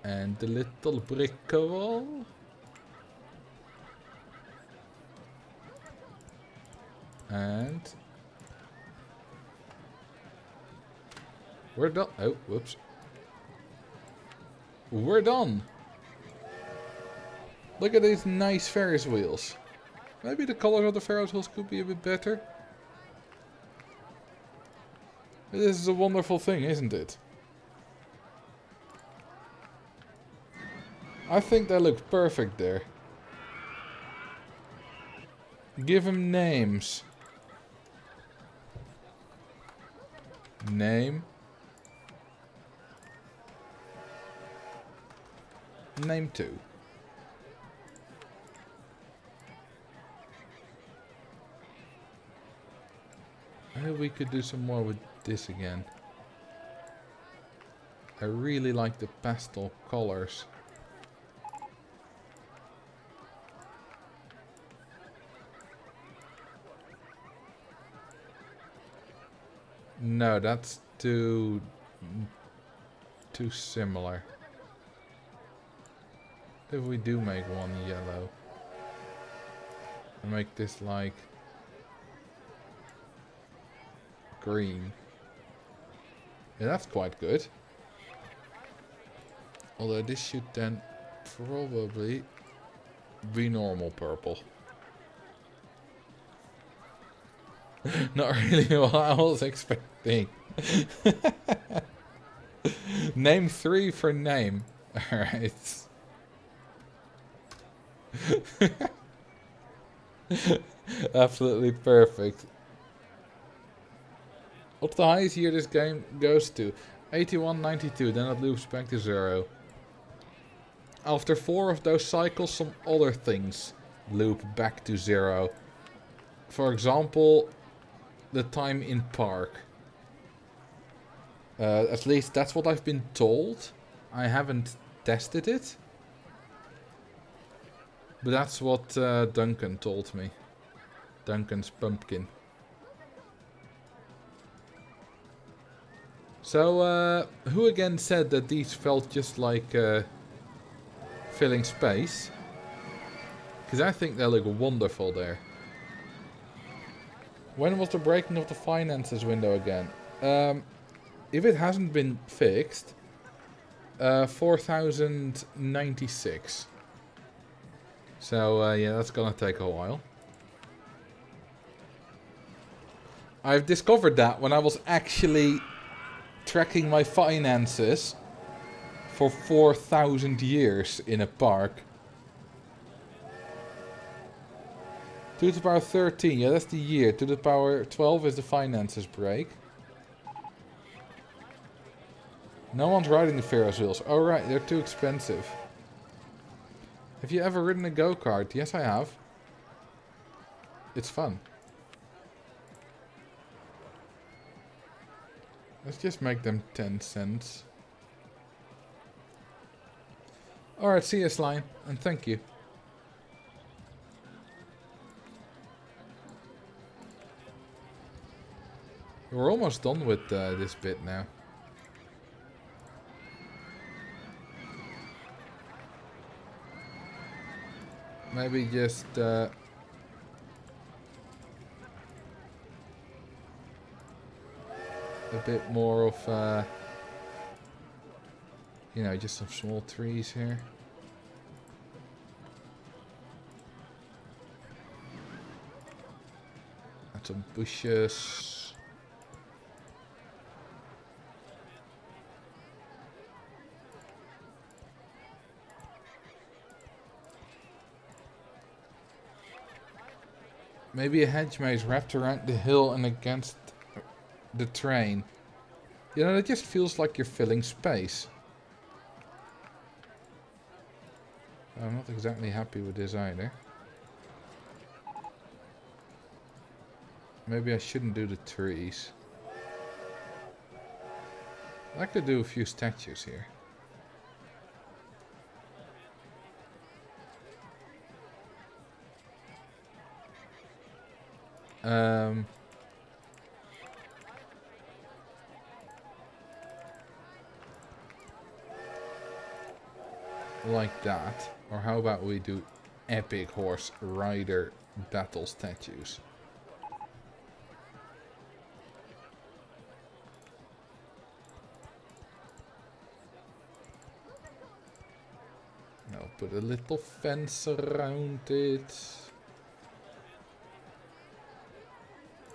Speaker 1: And the little brick wall. And... we're done. Oh, whoops. We're done. Look at these nice Ferris wheels. Maybe the colors of the Ferris wheels could be a bit better. This is a wonderful thing, isn't it? I think they look perfect there. Give them names. Name. Name 2. Maybe we could do some more with this again. I really like the pastel colors. No, that's too similar. If we do make one yellow, and make this like green. Yeah, that's quite good. Although this should then probably be normal purple. Not really what I was expecting. Name 3 for name. Alright. Absolutely perfect. What's the highest year this game goes to? 8192, then it loops back to 0. After 4 of those cycles, some other things loop back to 0. For example, the time in park. At least that's what I've been told. I haven't tested it. But that's what Duncan told me. Duncan's pumpkin. So, who again said that these felt just like filling space? Because I think they look wonderful there. When was the breaking of the finances window again? If it hasn't been fixed, 4096. So, yeah, that's gonna take a while. I've discovered that when I was actually tracking my finances for 4,000 years in a park. 2 to the power 13, yeah, that's the year. 2 to the power 12 is the finances break. No one's riding the Ferris wheels. Oh right, they're too expensive. Have you ever ridden a go-kart? Yes, I have. It's fun. Let's just make them 10 cents. Alright, see you, Slime, and thank you. We're almost done with this bit now. Maybe just a bit more of you know, just some small trees here. And some bushes. Maybe a hedge maze wrapped around the hill and against the train. You know, it just feels like you're filling space. I'm not exactly happy with this either. Maybe I shouldn't do the trees. I could do a few statues here. Like that. Or how about we do epic horse rider battle statues? I'll put a little fence around it.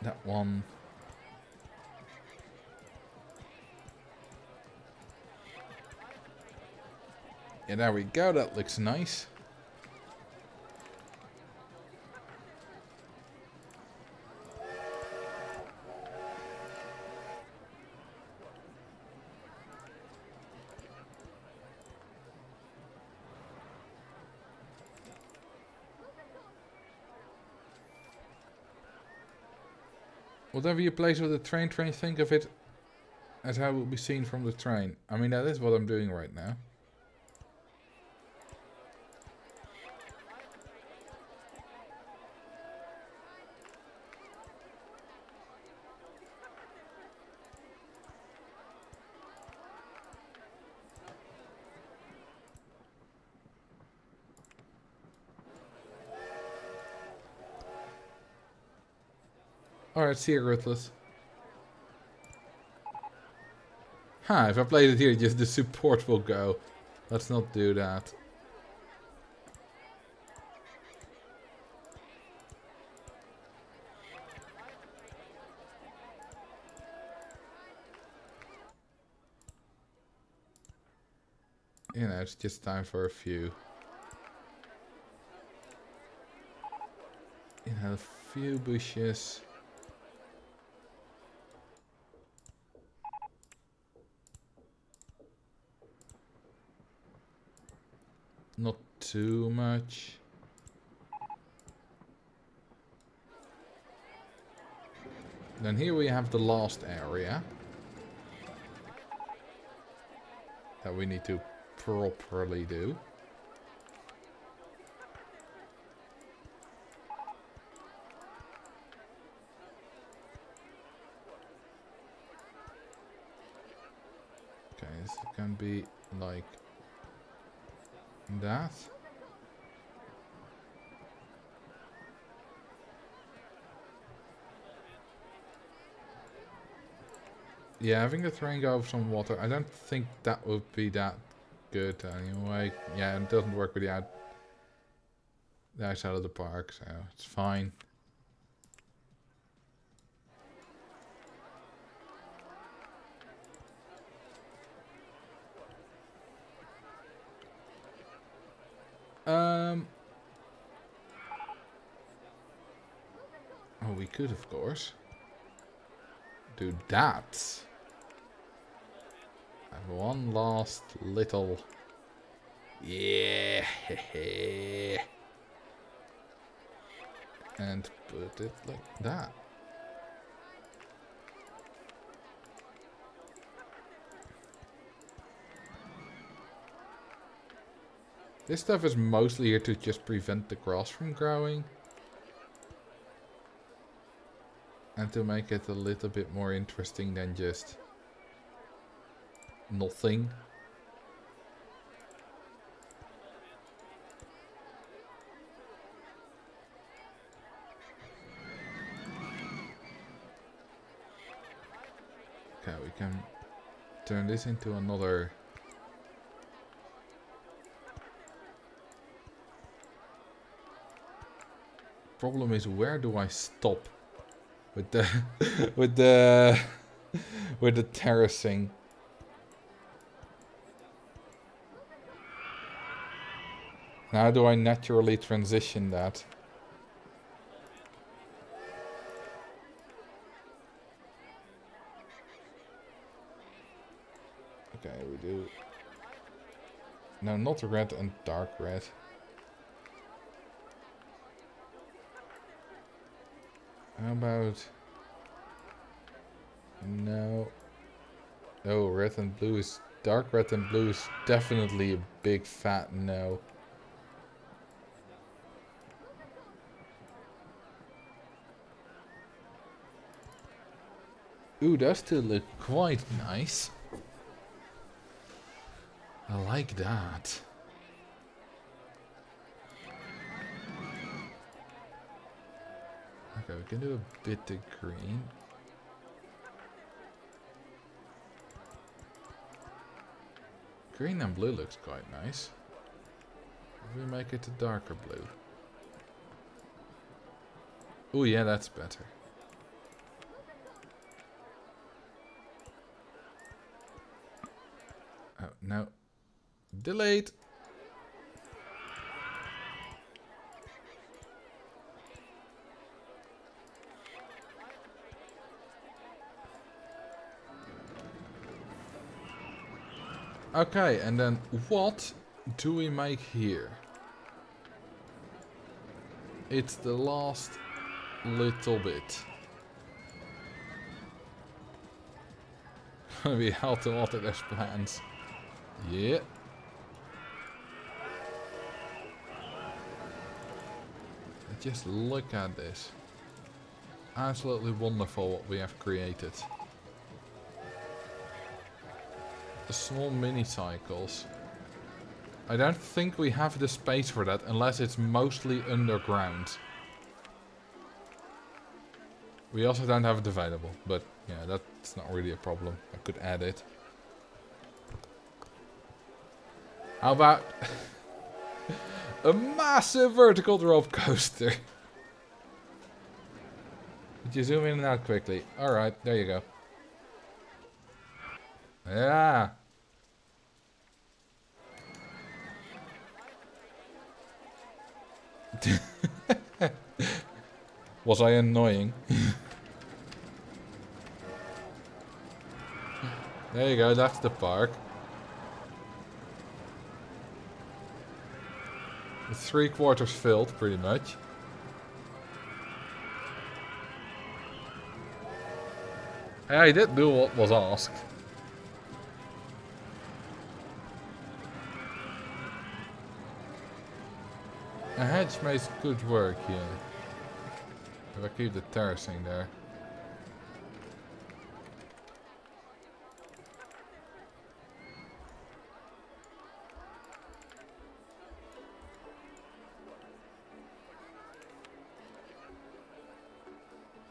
Speaker 1: That one. Yeah, there we go. That looks nice. Whatever you place with the train, think of it as how it will be seen from the train. I mean, that is what I'm doing right now. Alright, see you, Ruthless. Huh, if I place it here, just the support will go. Let's not do that. You know, it's just time for a few. You know, a few bushes. Not too much. Then here we have the last area. that we need to properly do. Okay, this can be like that. Yeah, having the train go over some water, I don't think that would be that good anyway. Yeah, it doesn't work with the outside of the park, so it's fine. Oh, we could, of course, do that. Have one last little... Yeah. And put it like that. This stuff is mostly here to just prevent the grass from growing. And to make it a little bit more interesting than just nothing. Okay, we can turn this into another... Problem is, where do I stop with the with the terracing? How do I naturally transition that? Okay, we do... No, not red and dark red. How about... No. Oh, red and blue is... Dark red and blue is definitely a big fat no. Ooh, those two look quite nice. I like that. Okay, we can do a bit of green. Green and blue looks quite nice. If we make it a darker blue. Oh yeah, that's better. Oh, no. Delayed. Okay, and then what do we make here? It's the last little bit. Gonna be hell to alter those plans. Yeah. Just look at this. Absolutely wonderful what we have created. The small mini cycles. I don't think we have the space for that unless it's mostly underground. We also don't have it available, but yeah, that's not really a problem. I could add it. How about a massive vertical rope coaster? Did you zoom in and out quickly? Alright, there you go. Yeah. Was I annoying? There you go, that's the park. It's 3/4 filled, pretty much. I did do what was asked. A hedge maze could work, yeah. If I keep the terracing there.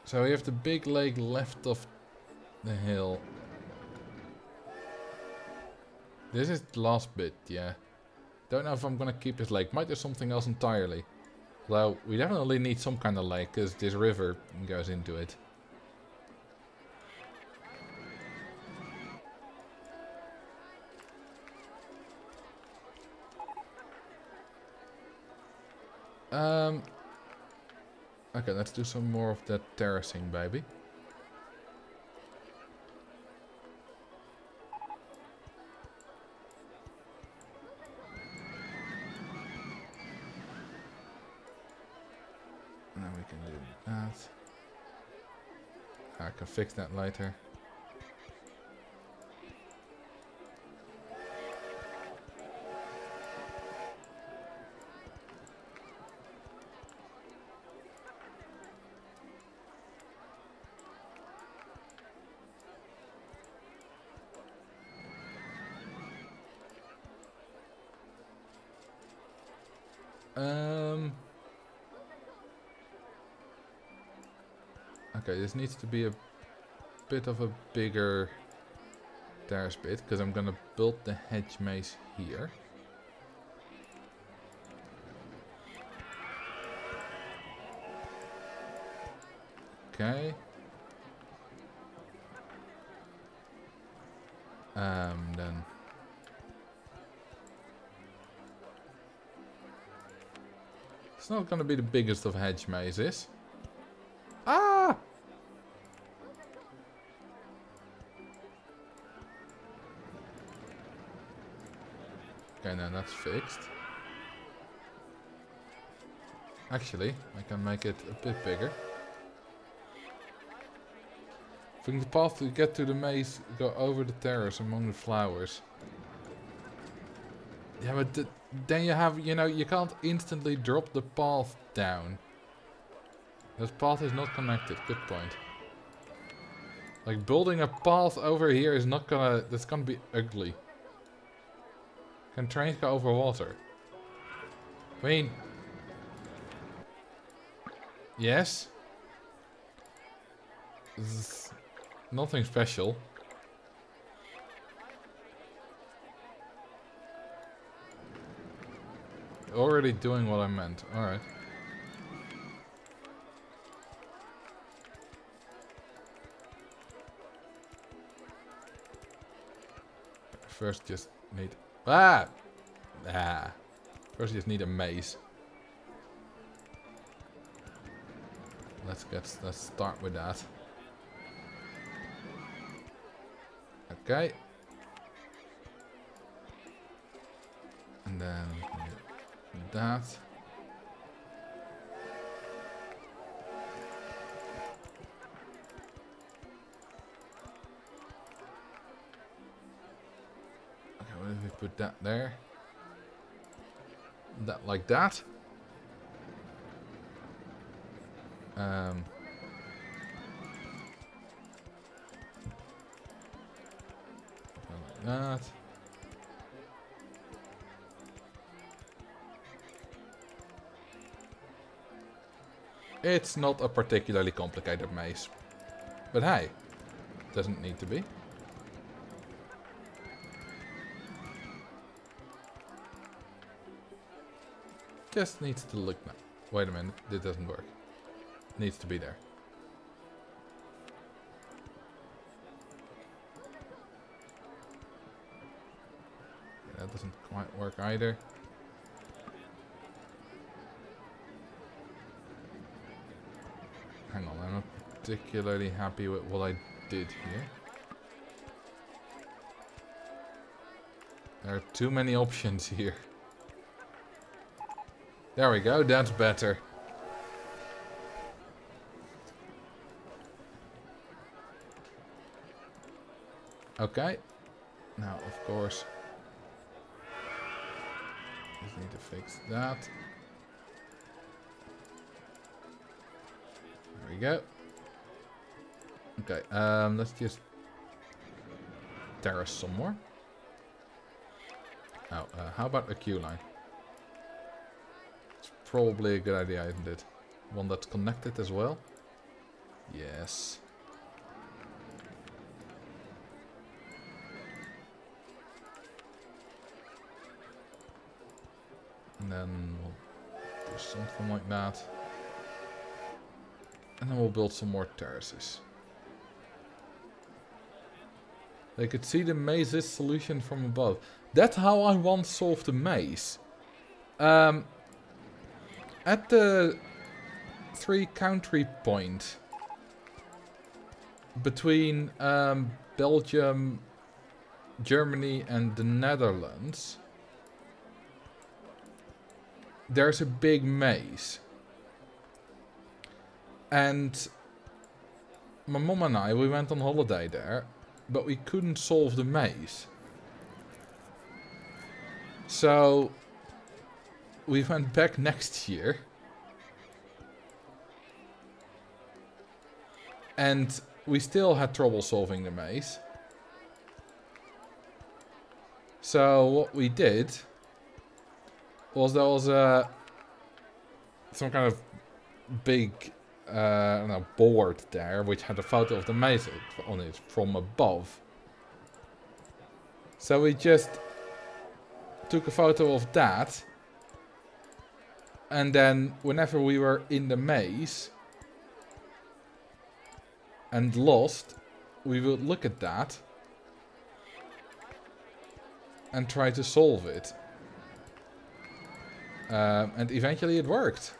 Speaker 1: So we have the big lake left of the hill. This is the last bit, yeah. Don't know if I'm gonna keep this lake. Might do something else entirely. Well, we definitely need some kind of lake, because this river goes into it. Okay, let's do some more of that terracing, baby. Now we can do that. I can fix that later. Okay, this needs to be a bit of a bigger terrace bit, because I'm gonna build the hedge maze here. Okay. Then it's not gonna be the biggest of hedge mazes. Ah! Okay, now that's fixed. Actually, I can make it a bit bigger. I think the path to get to the maze go over the terrace among the flowers. Yeah, but then you have, you know, you can't instantly drop the path down. That path is not connected. Good point. Like, building a path over here is not gonna... That's gonna be ugly. Can trains go over water? I mean... Yes. This is nothing special. Already doing what I meant. Alright. First just need... Ah! First just need a maze. Let's start with that. Okay. And then that. Okay, what if we put that there? That like that. Like that. It's not a particularly complicated maze. But hey, doesn't need to be. Just needs to look now. Wait a minute, this doesn't work. Needs to be there. Okay, that doesn't quite work either. Hang on, I'm not particularly happy with what I did here. There are too many options here. There we go, that's better. Okay. Now, of course, just need to fix that. go. Okay, let's just terrace some more. Now, how about a queue line? It's probably a good idea, isn't it? One that's connected as well. Yes. And then we'll do something like that. And then we'll build some more terraces. They could see the maze's solution from above. That's how I once solved the maze. At the 3 country point between Belgium, Germany and the Netherlands, there's a big maze. And my mom and I, we went on holiday there, but we couldn't solve the maze. So we went back next year. And we still had trouble solving the maze. So what we did was there was some kind of big I don't know, board there which had a photo of the maze on it from above. So we just took a photo of that, and then whenever we were in the maze and lost, we would look at that and try to solve it. And eventually it worked.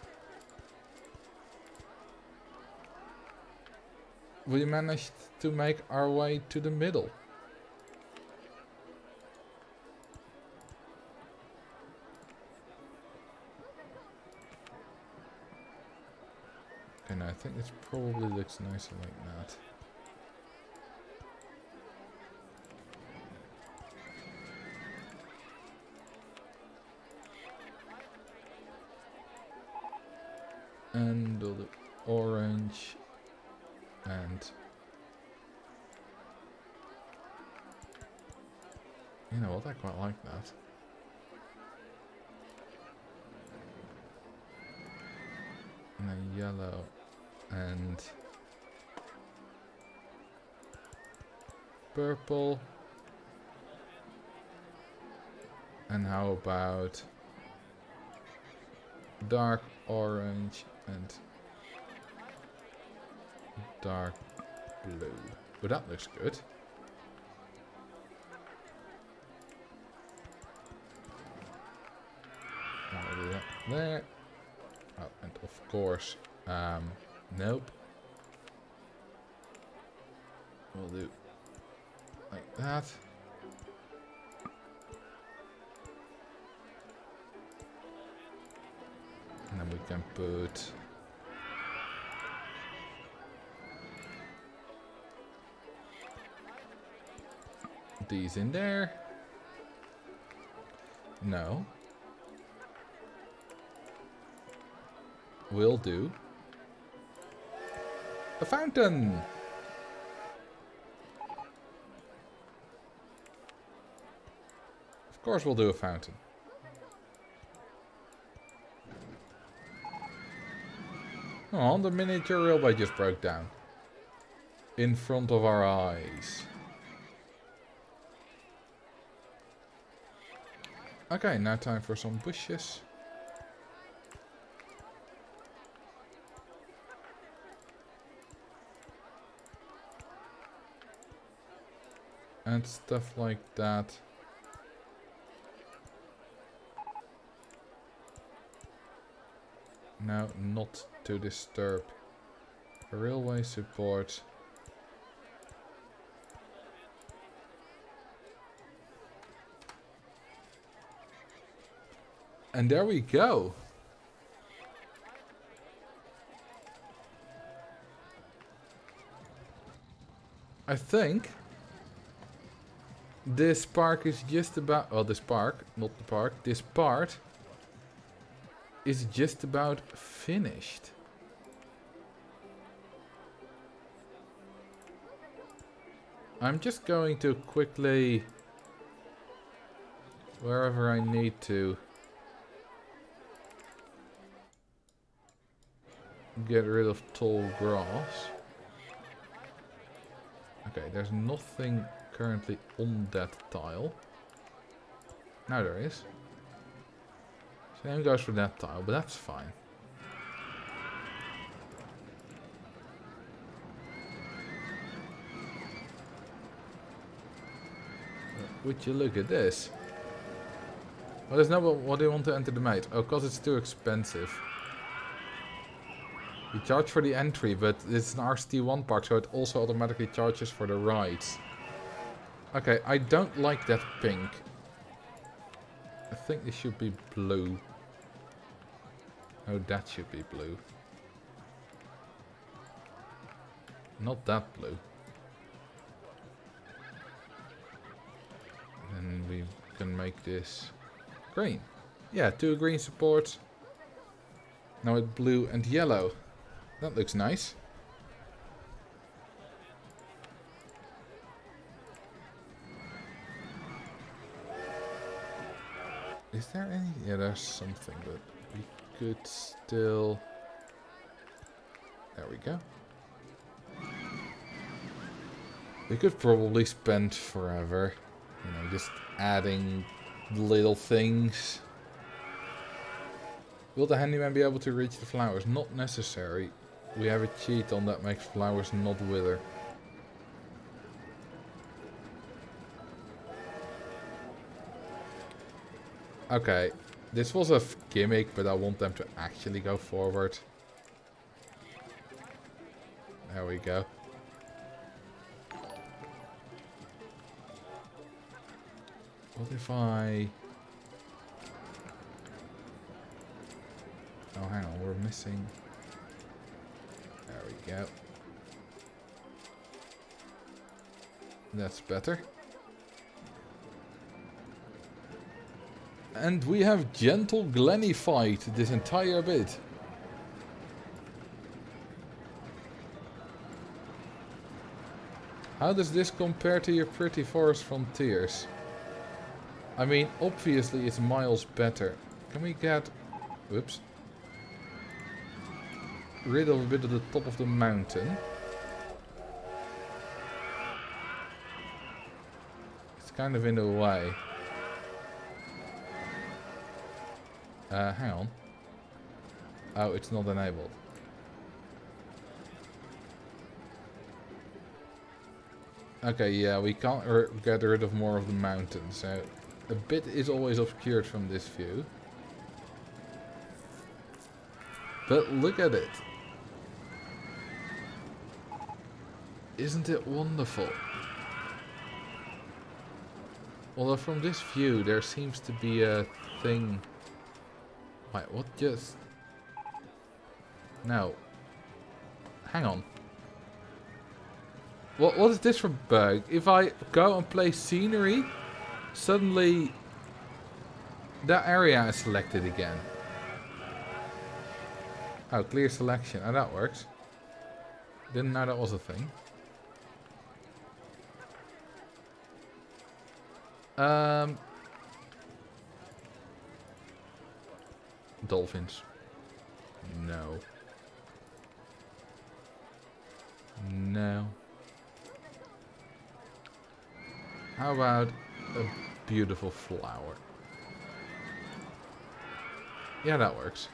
Speaker 1: We managed to make our way to the middle. Okay, now I think it probably looks nicer like that. And build it orange. And you know what, I quite like that. And a yellow and purple. And how about dark orange and dark blue. But that looks good. I'll do that there. Oh, and of course, nope. We'll do like that. And then we can put these in there. No. We'll do a fountain. Of course we'll do a fountain. Oh, the miniature railway just broke down. In front of our eyes. Okay, now time for some bushes. And stuff like that. Now, not to disturb railway support. And there we go. I think this park is just about, well, this park, not the park, this part is just about finished. I'm just going to quickly, wherever I need to, get rid of tall grass. Okay, there's nothing currently on that tile. Now there is. Same goes for that tile, but that's fine. Would you look at this? Well, there's no what do you want to enter the mate? Oh, because it's too expensive. You charge for the entry, but it's an RCT1 park, so it also automatically charges for the rides. Okay, I don't like that pink. I think this should be blue. Oh, that should be blue. Not that blue. Then we can make this green. Yeah, 2 green supports. Now with blue and yellow. That looks nice. Is there any? Yeah, there's something, but we could still... There we go. We could probably spend forever, you know, just adding little things. Will the handyman be able to reach the flowers? Not necessary. We have a cheat on that makes flowers not wither. Okay, this was a gimmick, but I want them to actually go forward. There we go. What if I... Oh, hang on, we're missing... There we go. That's better. And we have gentle glenified this entire bit. How does this compare to your pretty forest frontiers? I mean, obviously it's miles better. Can we get... Whoops. Rid of a bit of the top of the mountain. It's kind of in the way. Hang on. Oh, it's not enabled. Okay, yeah, we can't get rid of more of the mountain, so a bit is always obscured from this view. But look at it. Isn't it wonderful? Although from this view there seems to be a thing... Wait, what just... No. Hang on. What is this for bug? If I go and play scenery, suddenly that area is selected again. Oh, clear selection. Oh, that works. Didn't know that was a thing. Dolphins. No. No. How about a beautiful flower? Yeah, that works.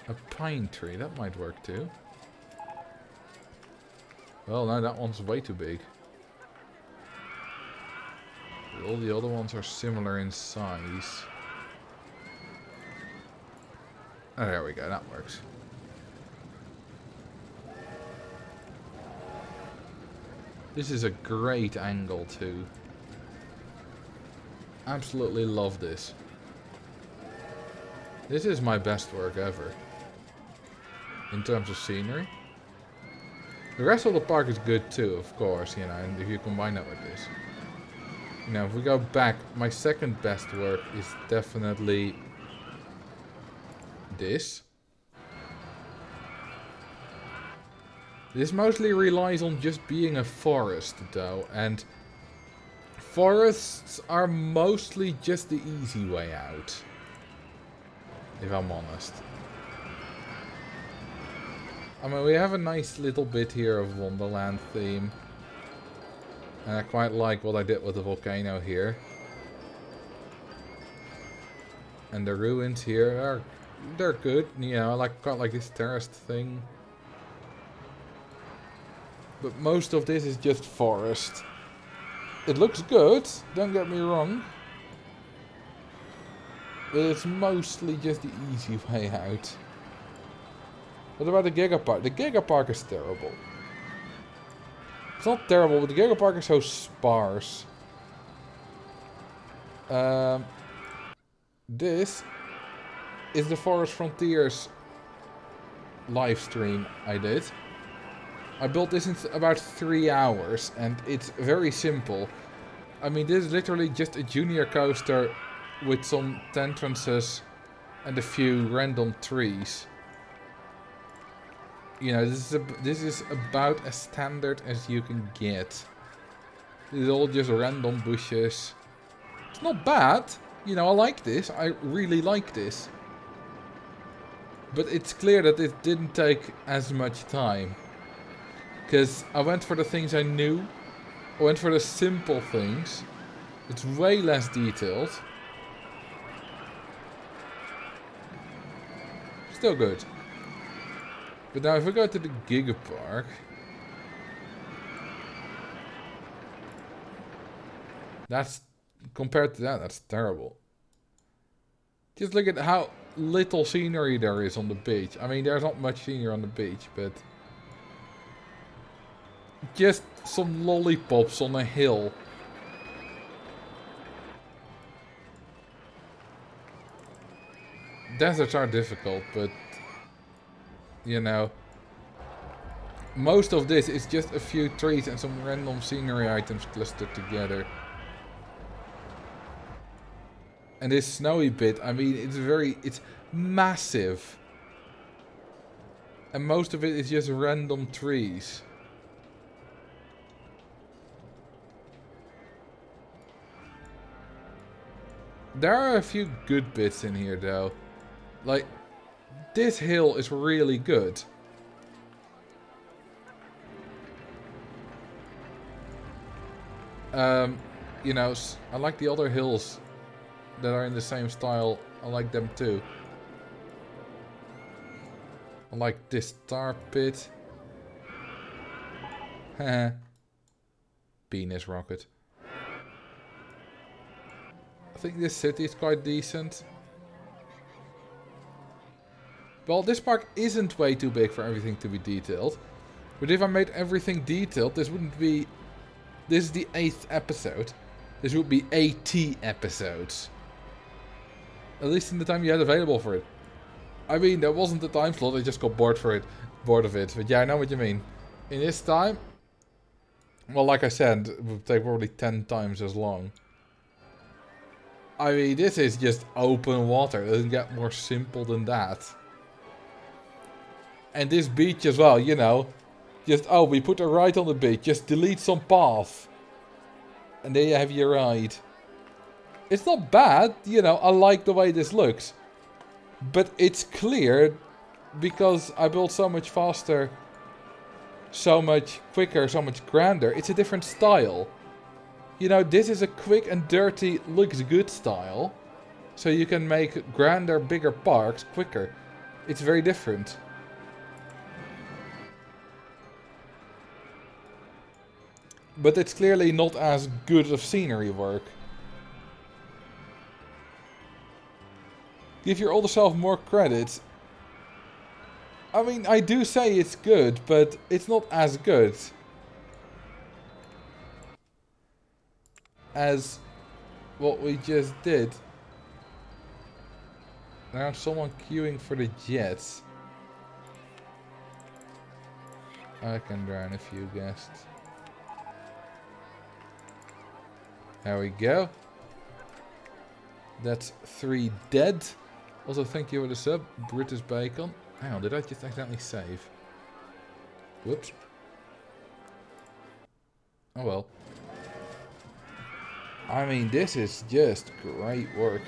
Speaker 1: A pine tree, that might work too. Well, no, that one's way too big. All the other ones are similar in size. Oh, there we go, that works. This is a great angle too. Absolutely love this. This is my best work ever. In terms of scenery. The rest of the park is good too, of course, you know, and if you combine that with this. You know, if we go back, my second best work is definitely this. This mostly relies on just being a forest though, and forests are mostly just the easy way out, if I'm honest. I mean, we have a nice little bit here of Wonderland theme. And I quite like what I did with the volcano here. And the ruins here they're good, you know, I quite like this terraced thing. But most of this is just forest. It looks good, don't get me wrong. But it's mostly just the easy way out. What about the Gigapark? The Gigapark is terrible. It's not terrible, but the Gigapark is so sparse. This is the Forest Frontiers live stream I did. I built this in about 3 hours, and it's very simple. I mean, this is literally just a junior coaster with some entrances and a few random trees. You know, this is about as standard as you can get. This is all just random bushes. It's not bad. You know, I like this. I really like this. But it's clear that it didn't take as much time. Because I went for the things I knew. I went for the simple things. It's way less detailed. Still good. But now if we go to the Gigapark. That's, compared to that, that's terrible. Just look at how little scenery there is on the beach. I mean, there's not much scenery on the beach, but just some lollipops on a hill. Deserts are difficult, but you know, most of this is just a few trees and some random scenery items clustered together. And this snowy bit, I mean, it's massive. And most of it is just random trees. There are a few good bits in here though. Like, this hill is really good. You know, I like the other hills that are in the same style. I like them too. I like this tar pit. Heh. Penis rocket. I think this city is quite decent. Well, this park isn't way too big for everything to be detailed. But if I made everything detailed, this wouldn't be... This is the 8th episode. This would be 80 episodes. At least in the time you had available for it. I mean, there wasn't a time slot, I just got bored of it. But yeah, I know what you mean. In this time... Well, like I said, it would take probably 10 times as long. I mean, this is just open water. It doesn't get more simple than that. And this beach as well, you know. Just, oh, we put a ride on the beach. Just delete some path. And there you have your ride. It's not bad, you know, I like the way this looks. But it's clear, because I built so much faster, so much quicker, so much grander. It's a different style. You know, this is a quick and dirty, looks good style. So you can make grander, bigger parks quicker. It's very different. But it's clearly not as good of scenery work. Give your older self more credit. I mean, I do say it's good, but it's not as good as what we just did. Now someone queuing for the jets. I can drown a few guests. There we go. That's 3 dead. Also, thank you for the sub, British Bacon. Hang on, did I just accidentally save? Whoops. Oh well. I mean, this is just great work.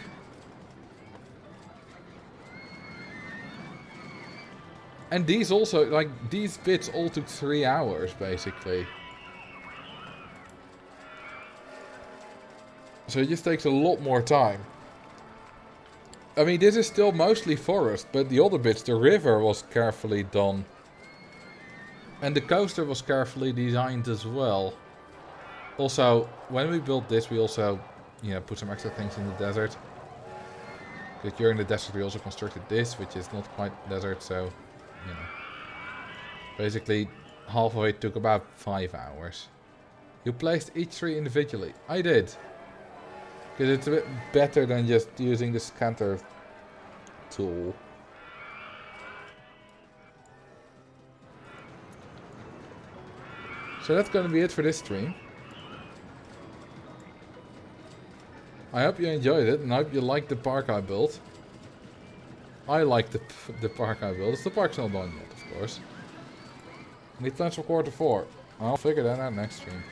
Speaker 1: And these also, like, these bits all took 3 hours, basically. So it just takes a lot more time. I mean, this is still mostly forest, but the other bits, the river was carefully done. And the coaster was carefully designed as well. Also, when we built this, we also, you know, put some extra things in the desert. Because during the desert we also constructed this, which is not quite desert, so, you know. Basically, half of it took about 5 hours. You placed each tree individually. I did. Because it's a bit better than just using the scatter tool. So that's going to be it for this stream. I hope you enjoyed it and I hope you liked the park I built. I like the park I built. The park's not done yet, of course. Any plans for quarter 4? I'll figure that out next stream.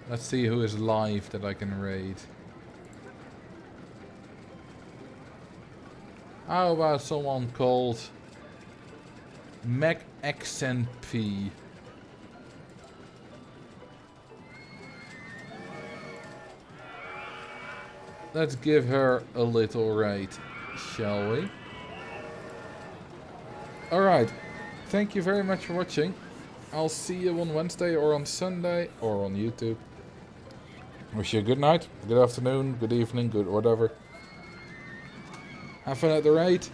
Speaker 1: Let's see who is live that I can raid. How about someone called MacXNP? Let's give her a little raid, shall we? Alright, thank you very much for watching. I'll see you on Wednesday or on Sunday or on YouTube. Wish you a good night, good afternoon, good evening, good whatever. Have fun at the raid.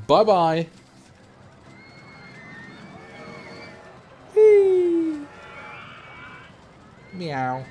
Speaker 1: Bye bye. Meow.